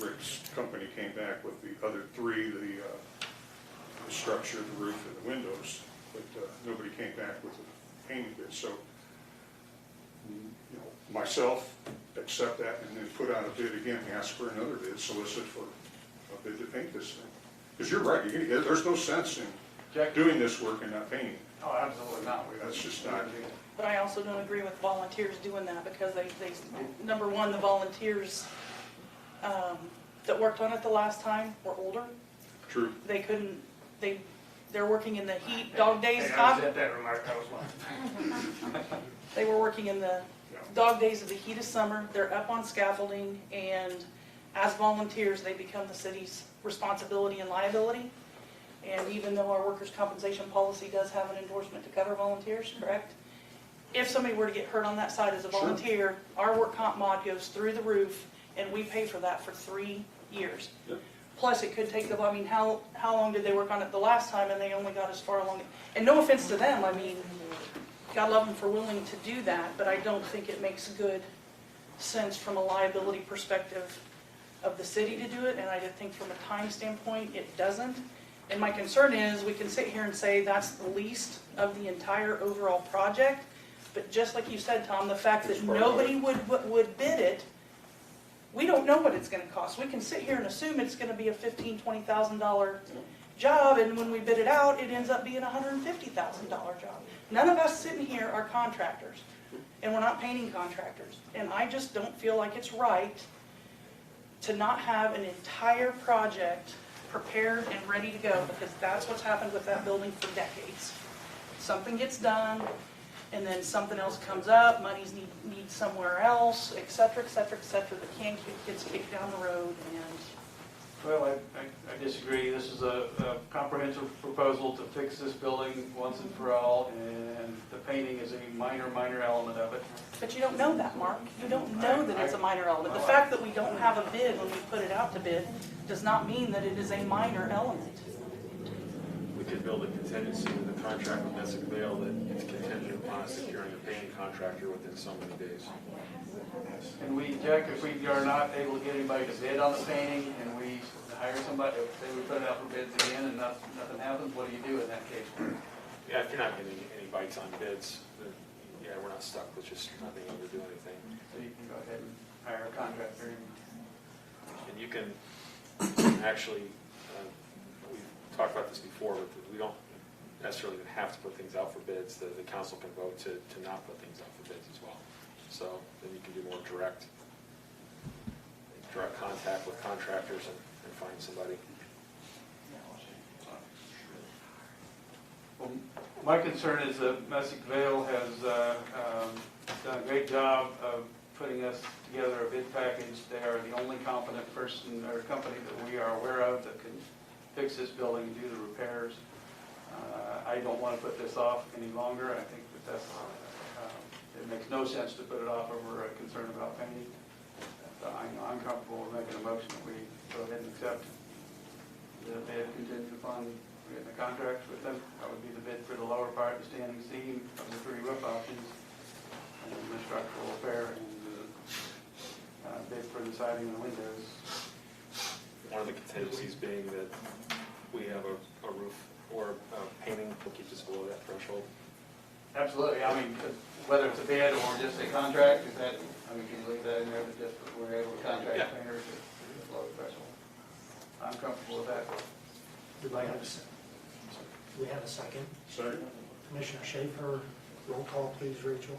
Rick's company came back with the other three, the structure, the roof, and the windows, but nobody came back with a painting bid. So, you know, myself, accept that and then put out a bid again, ask for another bid, solicit for a bid to paint this thing. Because you're right, there's no sense in doing this work and not painting. Oh, absolutely not. That's just not. But I also don't agree with volunteers doing that, because they number one, the volunteers that worked on it the last time were older. True. They couldn't, they're working in the heat, dog days. I was at that remark, I was one. They were working in the dog days of the heat of summer. They're up on scaffolding, and as volunteers, they become the city's responsibility and liability. And even though our workers' compensation policy does have an endorsement to cover volunteers, correct? If somebody were to get hurt on that side as a volunteer, our work comp mod goes through the roof, and we pay for that for 3 years. Yep. Plus, it could take them, I mean, how long did they work on it the last time, and they only got as far along? And no offense to them, I mean, God love them for willing to do that, but I don't think it makes good sense from a liability perspective of the city to do it, and I think from a time standpoint, it doesn't. And my concern is, we can sit here and say that's the least of the entire overall project, but just like you said, Tom, the fact that nobody would bid it, we don't know what it's gonna cost. We can sit here and assume it's gonna be a $15,000, $20,000 job, and when we bid it out, it ends up being a $150,000 job. None of us sitting here are contractors, and we're not painting contractors. And I just don't feel like it's right to not have an entire project prepared and ready to go, because that's what's happened with that building for decades. Something gets done, and then something else comes up, money's need somewhere else, et cetera, et cetera, et cetera. The can gets kicked down the road, and Well, I disagree. This is a comprehensive proposal to fix this building once and for all, and the painting is a minor element of it. but you don't know that, Mark. You don't know that it's a minor element. The fact that we don't have a bid when we put it out to bid does not mean that it is a minor element. We could build a contingency with the contract with Shelbyville that it's contingent upon securing a painting contractor within so many days. And we, Jack, if we are not able to get anybody to bid on the painting, and we hire somebody, if they would put it out for bids again and nothing happens, what do you do in that case? Yeah, if you're not getting any bites on bids, then, yeah, we're not stuck with just not being able to do anything. So you can go ahead and hire a contractor. And you can actually, we've talked about this before, but we don't necessarily even have to put things out for bids. The council can vote to not put things out for bids as well. So then you can do more direct contact with contractors and find somebody. Well, my concern is that Shelbyville has done a great job of putting us together a bid package. They are the only competent person or company that we are aware of that can fix this building and do the repairs. I don't want to put this off any longer. I think that it makes no sense to put it off over a concern about painting. I'm comfortable with making a motion that we go ahead and accept the bid contingent upon getting a contract with them. That would be the bid for the lower part, the standing seam of the 3 roof options, and the structural repair, and the bid for the siding and the windows. One of the contingencies being that we have a roof or painting that keeps us below that threshold. Absolutely. I mean, whether it's a bid or just a contract, is that, I mean, can you leave that in there, that just we're able to contract Yeah. painters to below the threshold? I'm comfortable with that. Do I have a second? Do we have a second? Second? Commissioner Schaefer, roll call please, Rachel.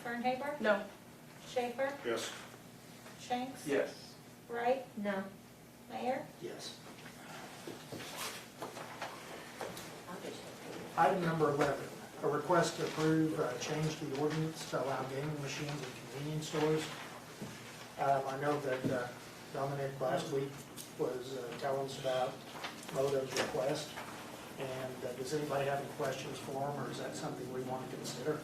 Fernhaber? no. Schaefer? Yes. Shanks? Yes. Wright? No. Mayor? Yes. Item number 11, a request to approve change to the ordinance to allow gaming machines in convenience stores. I know that Dominic last week was telling us about Moto's request. And does anybody have any questions for him, or is that something we want to consider?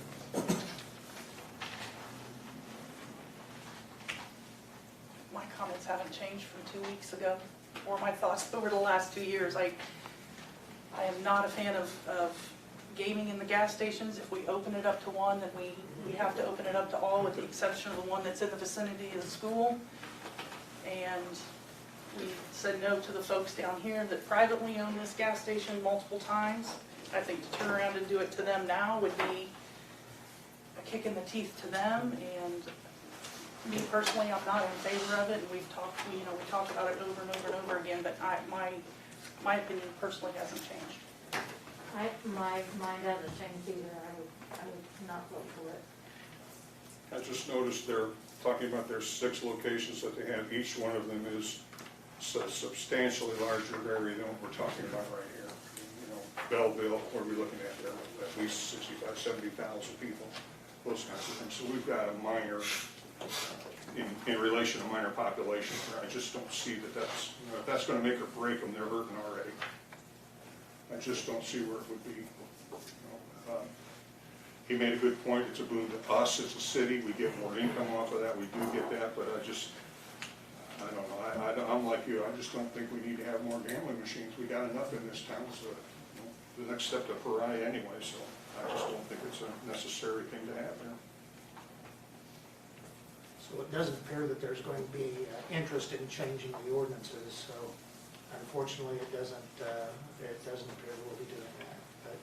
My comments haven't changed from 2 weeks ago, or my thoughts over the last 2 years. I am not a fan of gaming in the gas stations. If we open it up to one, then we have to open it up to all, with the exception of the one that's in the vicinity of the school. And we said no to the folks down here that privately own this gas station multiple times. I think to turn around and do it to them now would be a kick in the teeth to them. And me personally, I'm not in favor of it, and we talk about it over and over and over again, but my opinion personally hasn't changed. My mind hasn't changed either. I would not vote for it. I just noticed they're talking about their 6 locations that they have. Each one of them is a substantially larger area than what we're talking about right here. You know, Belleville, what are we looking at there? At least 65, 70,000 people, those kinds of things. So we've got a minor, in relation to minor population here. I just don't see that that's, you know, if that's going to make or break them, they're hurting already. I just don't see where it would be. He made a good point. It's a boon to us as a city. We get more income off of that. We do get that, but I don't know. I'm like you. I just don't think we need to have more gambling machines. We got enough in this town, so the next step to pariah anyway. So I just don't think it's a necessary thing to have there. So it doesn't appear that there's going to be interest in changing the ordinances, so Unfortunately, it doesn't appear we'll be doing that, but.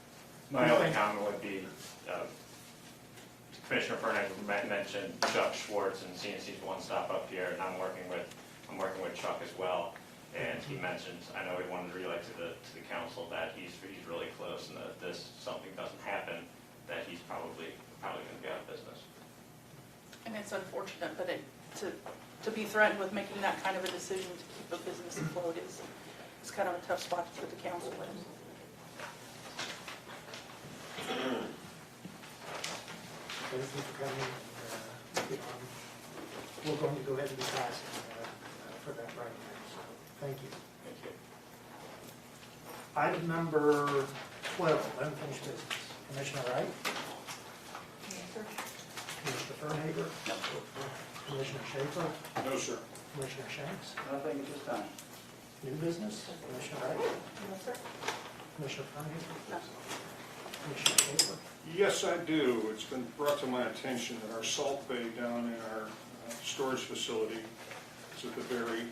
My only comment would be, Commissioner Fernandez mentioned Chuck Schwartz and CNC's One Stop up here, and I'm working with Chuck as well. And he mentioned, I know he wanted to relay to the council that he's really close, and that if something doesn't happen, that he's probably going to be out of business. And it's unfortunate, but to be threatened with making that kind of a decision to keep a business afloat is kind of a tough spot to put the council in. Thank you for coming. We're going to go ahead and be passing for that right now, so thank you. Thank you. Item number 12, unfinished business. Commissioner Wright? Commissioner Fernhager? No. Commissioner Schaefer? No, sir. Commissioner Shanks? Nothing at this time. New business? Commissioner Wright? No, sir. Commissioner Fernhager? No. Commissioner Schaefer? Yes, I do. It's been brought to my attention that our salt bay down in our storage facility is at the very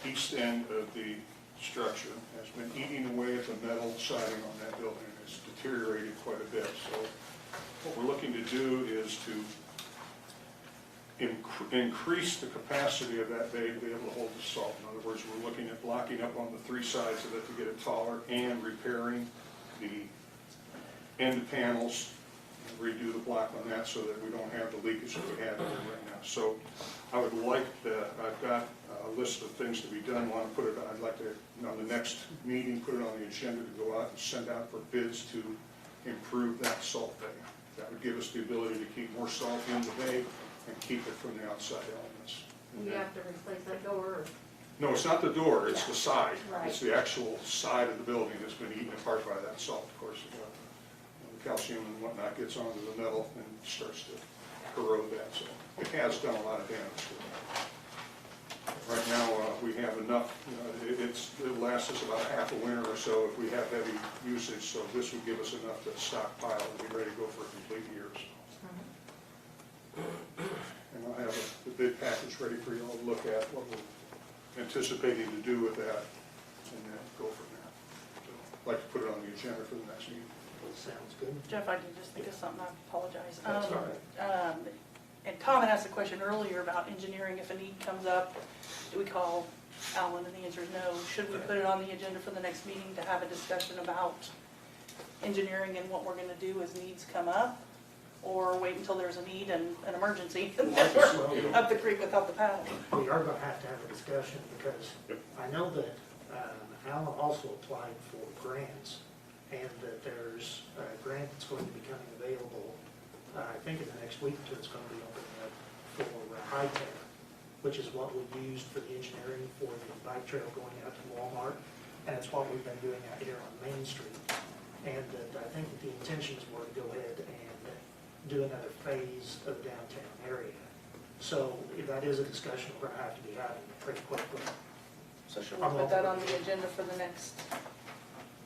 east end of the structure. Has been eating away at the metal siding on that building. It's deteriorated quite a bit. So what we're looking to do is to increase the capacity of that bay to be able to hold the salt. In other words, we're looking at blocking up on the three sides of it to get it taller and repairing the end panels, redo the block on that so that we don't have the leakage that we have in there right now. So I would like I've got a list of things to be done. I'd like to, on the next meeting, put it on the agenda to go out and send out for bids to improve that salt bay. That would give us the ability to keep more salt in the bay and keep it from the outside elements. You have to replace that door. No, it's not the door, it's the side. Right. It's the actual side of the building that's been eaten apart by that salt, of course. The calcium and whatnot gets onto the metal and starts to corrode that, so it has done a lot of damage to it. Right now, we have enough, it'll last us about half a winter or so if we have heavy usage, so this would give us enough to stockpile and be ready to go for a complete year. And I'll have the bid package ready for you all to look at, what we're anticipating to do with that, and then go from there. So I'd like to put it on the agenda for the next meeting. Sounds good. Jeff, I did just think of something, I apologize. That's all right. And Tom had asked a question earlier about engineering, if a need comes up, do we call Alan, and the answer is no. Should we put it on the agenda for the next meeting to have a discussion about engineering and what we're gonna do as needs come up? Or wait until there's a need and an emergency, and then we're up the creek without the paddle? We are going to have a discussion because I know that Alan also applied for grants and that there's a grant that's going to be coming available, I think in the next week or two, it's going to be opening up for high tech, which is what we used for the engineering for the bike trail going out to Walmart, and it's what we've been doing out here on Main Street. And that I think that the intentions were to go ahead and do another phase of the downtown area. So that is a discussion we're going to have to be having pretty quickly. So should we put that on the agenda for the next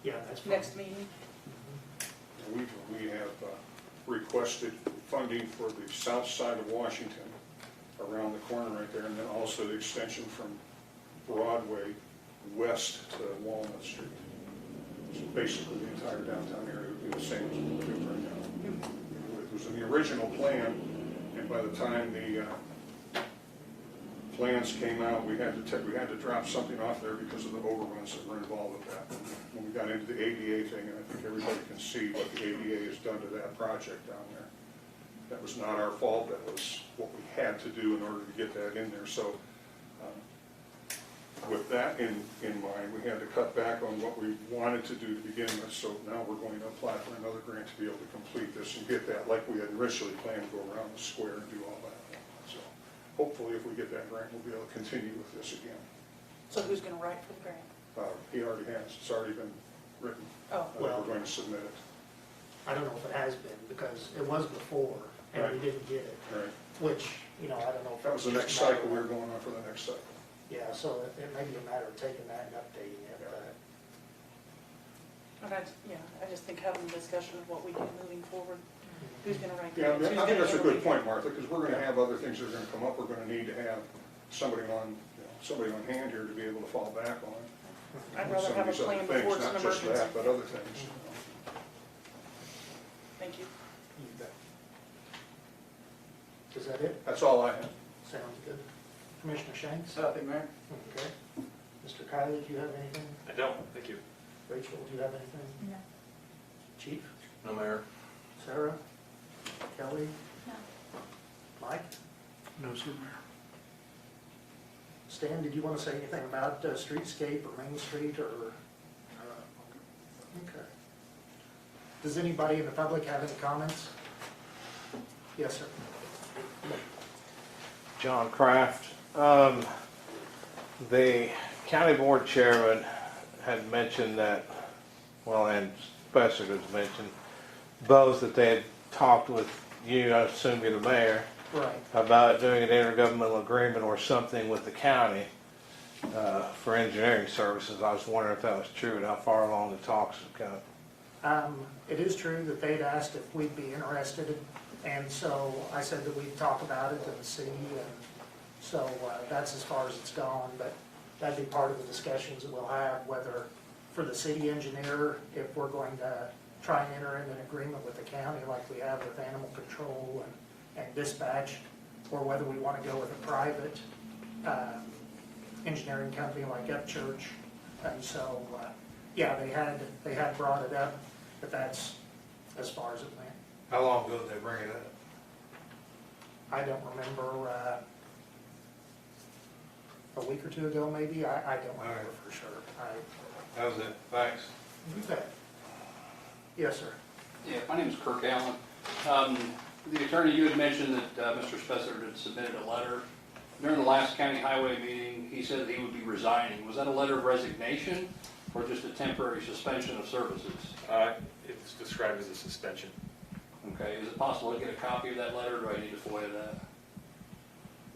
That's fine. next meeting? We have requested funding for the south side of Washington, around the corner right there, and then also the extension from Broadway west to Walnut Street. So basically, the entire downtown area would be the same as what we're doing right now. It was in the original plan, and by the time the plans came out, we had to drop something off there because of the overruns that were involved with that. When we got into the ADA thing, and I think everybody can see what the ADA has done to that project down there. That was not our fault, that was what we had to do in order to get that in there. So with that in mind, we had to cut back on what we wanted to do to begin with. So now we're going to apply for another grant to be able to complete this and get that like we had originally planned to go around the square and do all that. So hopefully if we get that grant, we'll be able to continue with this again. So who's gonna write for the grant? He already has, it's already been written. Oh. Well- We're going to submit it. I don't know if it has been because it was before and we didn't get it, Right. which, I don't know if That was the next just a matter cycle, of- we were going on for the next cycle. Yeah, so it may be a matter of taking that and updating it. And I just think having a discussion of what we do moving forward, who's gonna write Yeah, grants, who's I think gonna that's a good handle point, Martha, because we're gonna have other things that are gonna come up. We're gonna need to have somebody on hand here to be able to fall back on. I'd rather some have a of these other plan things, before it's an not just emergency. that, but other things. Thank you. You bet. Is that it? That's all I have. Sounds good. Commissioner Shanks? Nothing, Mayor? Okay. Mr. Kylie, do you have anything? I don't, thank you. Rachel, do you have anything? No. Chief? No, Mayor. Sarah? Kelly? No. Mike? No, sir, Mayor. Stan, did you want to say anything about streetscape or Main Street or? Okay. Does anybody in the public have any comments? Yes, sir. John Kraft. The county board chairman had mentioned that, well, and Spencer has mentioned, both that they had talked with you, I assume you're the mayor, Right. about doing an intergovernmental agreement or something with the county for engineering services. I was wondering if that was true and how far along the talks have come. It is true that they'd asked if we'd be interested, and so I said that we'd talk about it and see, and so that's as far as it's gone, but that'd be part of the discussions that we'll have, whether for the city engineer, if we're going to try and enter into an agreement with the county like we have with animal control and dispatch, or whether we want to go with a private engineering company like Upchurch. And so, yeah, they had brought it up, but that's as far as it went. How long ago did they bring it up? I don't remember, a week or two ago maybe, I don't remember for sure. That was it. Thanks. You bet. Yes, sir. Yeah, my name is Kirk Allen. The attorney, you had mentioned that Mr. Spencer had submitted a letter. During the last county highway meeting, he said that he would be resigning. Was that a letter of resignation or just a temporary suspension of services? It's described as a suspension. Okay, is it possible to get a copy of that letter, or do I need to FOIA that?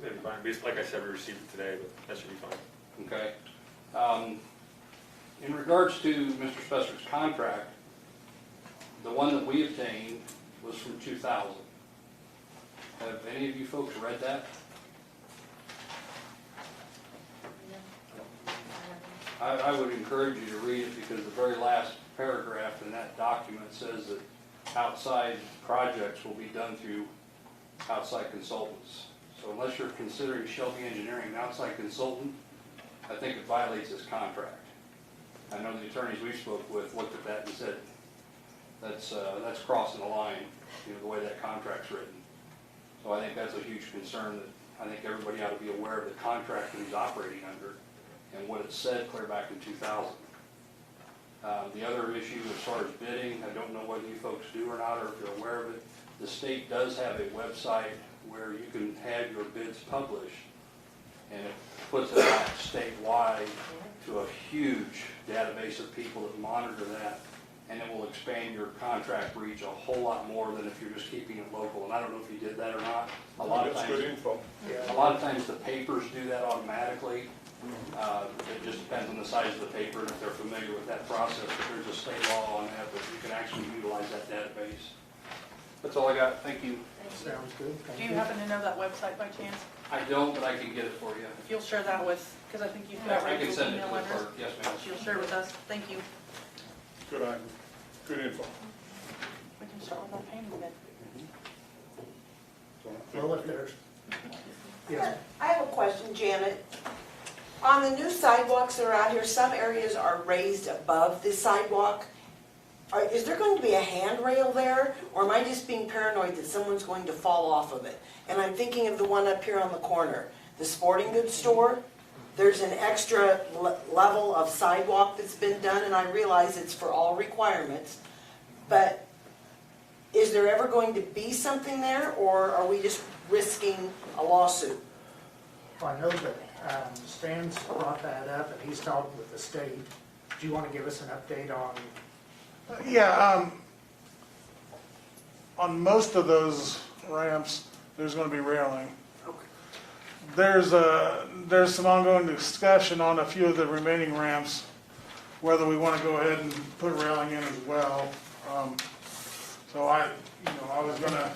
Maybe fine. Like I said, we received it today, but that should be fine. Okay. In regards to Mr. Spencer's contract, the one that we obtained was from 2000. Have any of you folks read that? I would encourage you to read it because the very last paragraph in that document says that outside projects will be done through outside consultants. So unless you're considering Shelby Engineering an outside consultant, I think it violates this contract. I know the attorneys we spoke with looked at that and said, that's crossing the line, the way that contract's written. So I think that's a huge concern that I think everybody ought to be aware of the contract that he's operating under and what it said clear back in 2000. The other issue as far as bidding, I don't know whether you folks do or not, or if you're aware of it. The state does have a website where you can have your bids published, and it puts it out statewide to a huge database of people that monitor that, and it will expand your contract reach a whole lot more than if you're just keeping it local. And I don't know if you did that or not. A lot of That's times, good info. a lot of times the papers do that automatically. It just depends on the size of the paper and if they're familiar with that process. But there's a state law on that, but you can actually utilize that database. That's all I got. Thank you. Sounds good. Thank Do you happen to know that website by chance? I don't, but I can get it for you. If you'll share that with, because I think you've got I can Rachel's send it to email the address. clerk. Yes, ma'am. She'll share with us. Thank you. Good item. Good info. We can start with our painting bid. Well, if there's, yes, I have a question, Janet. On the new sidewalks that are out here, some areas are raised above the sidewalk. Is there going to be a handrail there, or am I just being paranoid that someone's going to fall off of it? And I'm thinking of the one up here on the corner, the sporting goods store. There's an extra level of sidewalk that's been done, and I realize it's for all requirements. But is there ever going to be something there, or are we just risking a lawsuit? I know that Stan's brought that up and he's talked with the state. Do you want to give us an update on? Yeah, on most of those ramps, there's going to be railing. There's some ongoing discussion on a few of the remaining ramps, whether we want to go ahead and put railing in as well. So I was going to,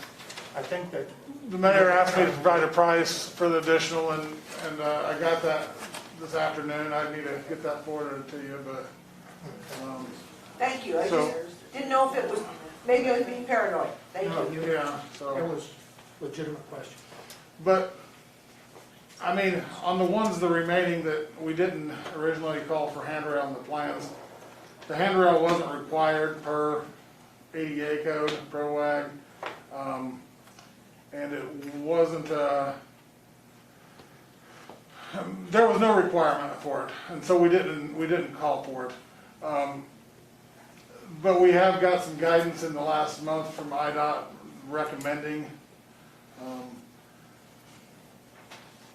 I think that the mayor asked me to provide a price for the additional, and I got that this afternoon. I need to get that forwarded to you, but, Thank you, I So- just didn't know if it was, maybe I was being paranoid. Thank No, you. yeah, so. It was legitimate question. But, I mean, on the ones, the remaining that we didn't originally call for handrail in the plans, the handrail wasn't required per ADA code, ProWag, and it wasn't, there was no requirement for it, and so we didn't call for it. But we have got some guidance in the last month from IDOT recommending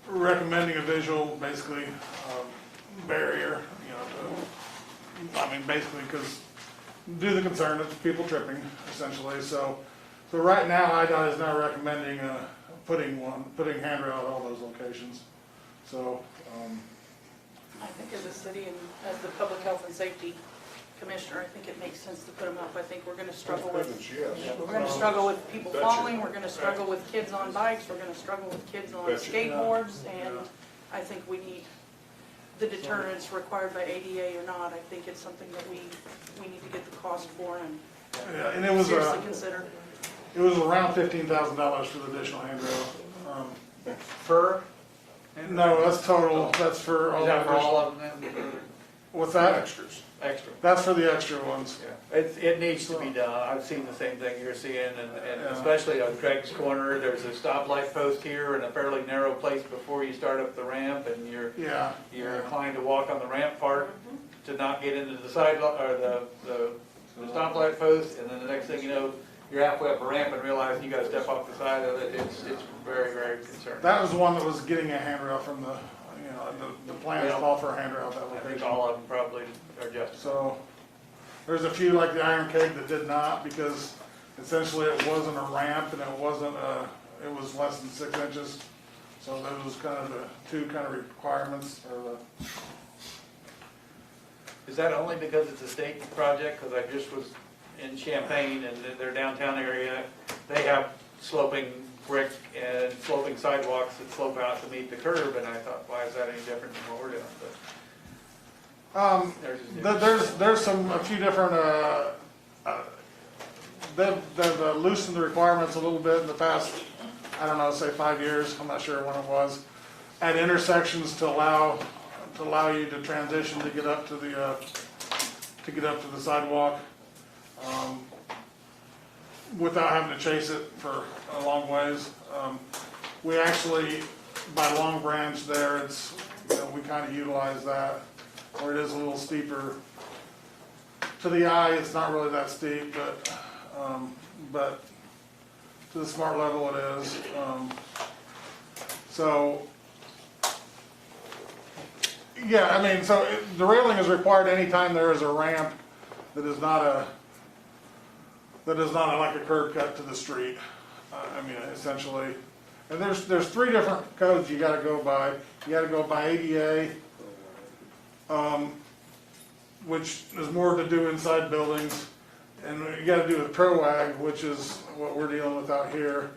a visual, basically, barrier, you know, I mean, basically, because due to the concern of people tripping, essentially, so right now, IDOT is now recommending, putting handrail at all those locations, so, I think as a city and as the public health and safety commissioner, I think it makes sense to put them up. I think we're gonna struggle with, we're gonna struggle with people Betcha. falling, we're gonna struggle with kids on bikes, we're gonna struggle with kids on Betcha. skateboards, and I think we need the deterrence required by ADA or not. I think it's something that we need to get the cost for and yeah, and it was, seriously consider. it was around $15,000 for the additional handrail. Per? No, that's total, that's for all Is the that for all additional. of them then? What's that? Extras. Extra? That's for the extra ones. Yeah. It needs to be done. I've seen the same thing you're seeing, and Yeah. especially on Craig's Corner, there's a stoplight post here and a fairly narrow place before you start up the ramp, and you're Yeah. inclined to walk on the ramp part to not get into the sidewalk, or the stoplight post, and then the next thing you know, you're halfway up a ramp and realize you gotta step off the side of it. It's very, very concerning. That was the one that was getting a handrail from the, you know, the plans call for a handrail at that I think location. all of them probably are justified. So, there's a few like the Iron Keg that did not, because essentially it wasn't a ramp and it wasn't it was less than 6 inches. So those was kind of the two kind of requirements, or the. Is that only because it's a state project? Because I just was in Champaign and their downtown area, they have sloping brick and sloping sidewalks that slope out to meet the curb, and I thought, why is that any different than what we're doing? But theirs is different. There's a few different, they've loosened the requirements a little bit in the past, I don't know, say 5 years, I'm not sure when it was, at intersections to allow you to transition to get up to the sidewalk, without having to chase it for a long ways. We actually, by Long Branch there, it's, you know, we kind of utilize that, where it is a little steeper. To the eye, it's not really that steep, but to the smart level it is. So, yeah, I mean, so the railing is required anytime there is a ramp that is not like a curb cut to the street. I mean, essentially, and there's 3 different codes you got to go by. You got to go by ADA, which is more to do inside buildings, and you got to do with ProWag, which is what we're dealing with out here.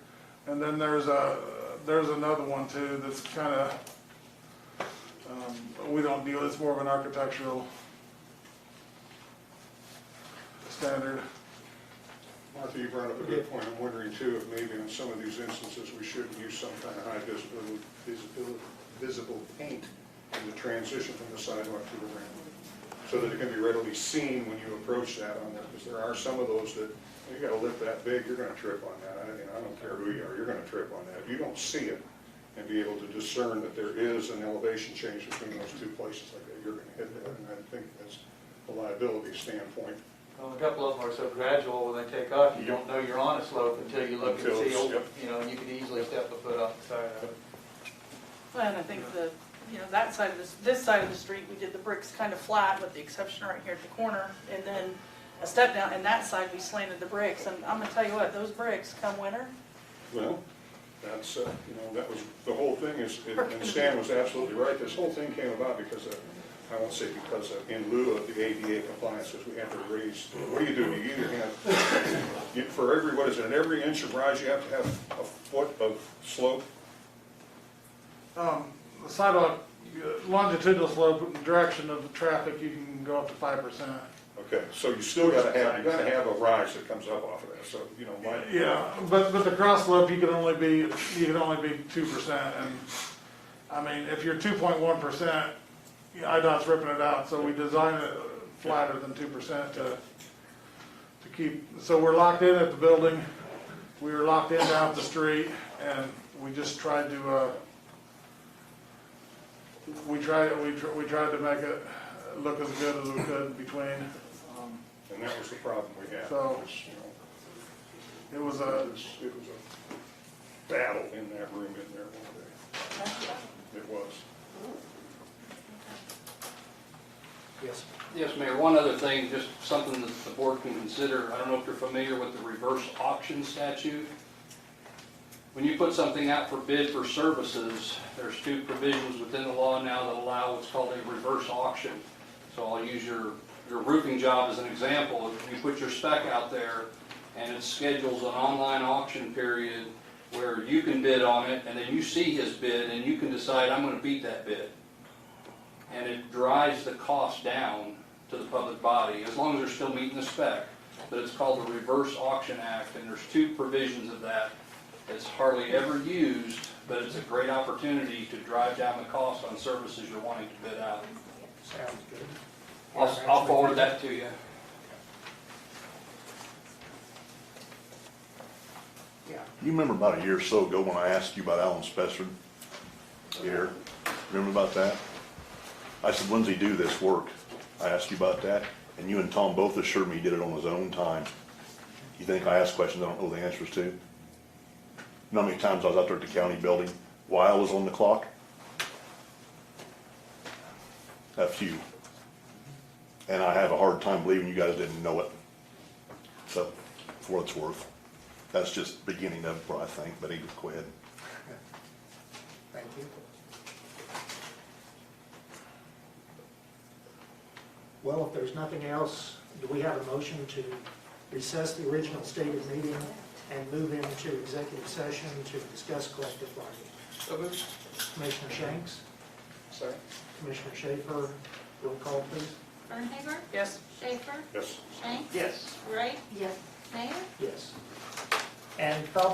And then there's another one too that's kind of we don't deal. It's more of an architectural standard. Martha, you brought up a good point. I'm wondering too, if maybe in some of these instances, we shouldn't use some kind of high visible paint in the transition from the sidewalk to the ramp, so that it can be readily seen when you approach that on there, because there are some of those that, you got a lip that big, you're gonna trip on that. I don't care who you are, you're gonna trip on that. If you don't see it and be able to discern that there is an elevation change between those 2 places like that, you're gonna hit that, and I think that's a liability standpoint. Well, a couple of them are so gradual when they take off, you don't know you're on a slope until you look and Until see, it's- oh, yep. you know, and you could easily step a foot off the side of it. Well, and I think that side of this side of the street, we did the bricks kind of flat with the exception right here at the corner. And then a step down, and that side we slanted the bricks. And I'm gonna tell you what, those bricks come winter, Well, that's, that was, the whole thing is, and Stan was absolutely right, this whole thing came about because of, I won't say because of, in lieu of the ADA compliances, we had to raise, what do? You either have, for every, what is it, in every inch of rise, you have to have a foot of slope? The sidewalk longitudinal slope, direction of the traffic, you can go up to 5%. Okay, so you still gotta have a rise that comes up off of that, so, you know, my. Yeah, but the cross slope, you can only be 2%, and, I mean, if you're 2.1%, IDOT's ripping it out, so we design it flatter than 2% to keep, so we're locked in at the building, we were locked in down at the street, and we just tried to, we tried to make it look as good as we could between. And that was the problem we had. So- was, you know, It was it was a battle in that room in there one day. It was. Yes. Yes, Mayor, one other thing, just something that the board can consider. I don't know if you're familiar with the reverse auction statute. When you put something out for bid for services, there's two provisions within the law now that allow what's called a reverse auction. So I'll use your roofing job as an example. If you put your spec out there and it schedules an online auction period where you can bid on it, and then you see his bid and you can decide, I'm gonna beat that bid. And it drives the cost down to the public body, as long as they're still meeting the spec. But it's called the Reverse Auction Act, and there's two provisions of that. It's hardly ever used, but it's a great opportunity to drive down the cost on services you're wanting to bid out. Sounds good. I'll forward that to you. Yeah. You remember about a year or so ago when I asked you about Alan Spessard here? Remember about that? I said, when's he do this work? I asked you about that, and you and Tom both assured me he did it on his own time. You think I ask questions I don't know the answers to? You know how many times I was out there at the county building while I was on the clock? A few. And I have a hard time believing you guys didn't know it. So, for what it's worth. That's just the beginning of what I think, but Edith, go ahead. Thank you. Well, if there's nothing else, do we have a motion to recess the original stated meeting and move into executive session to discuss collective bargaining? Commissioner Shanks? Sorry. Commissioner Schaefer, roll call please. Fernhager? Yes. Schaefer? Yes. Shanks? Yes. Wright? Yes. Mayor? Yes. And probably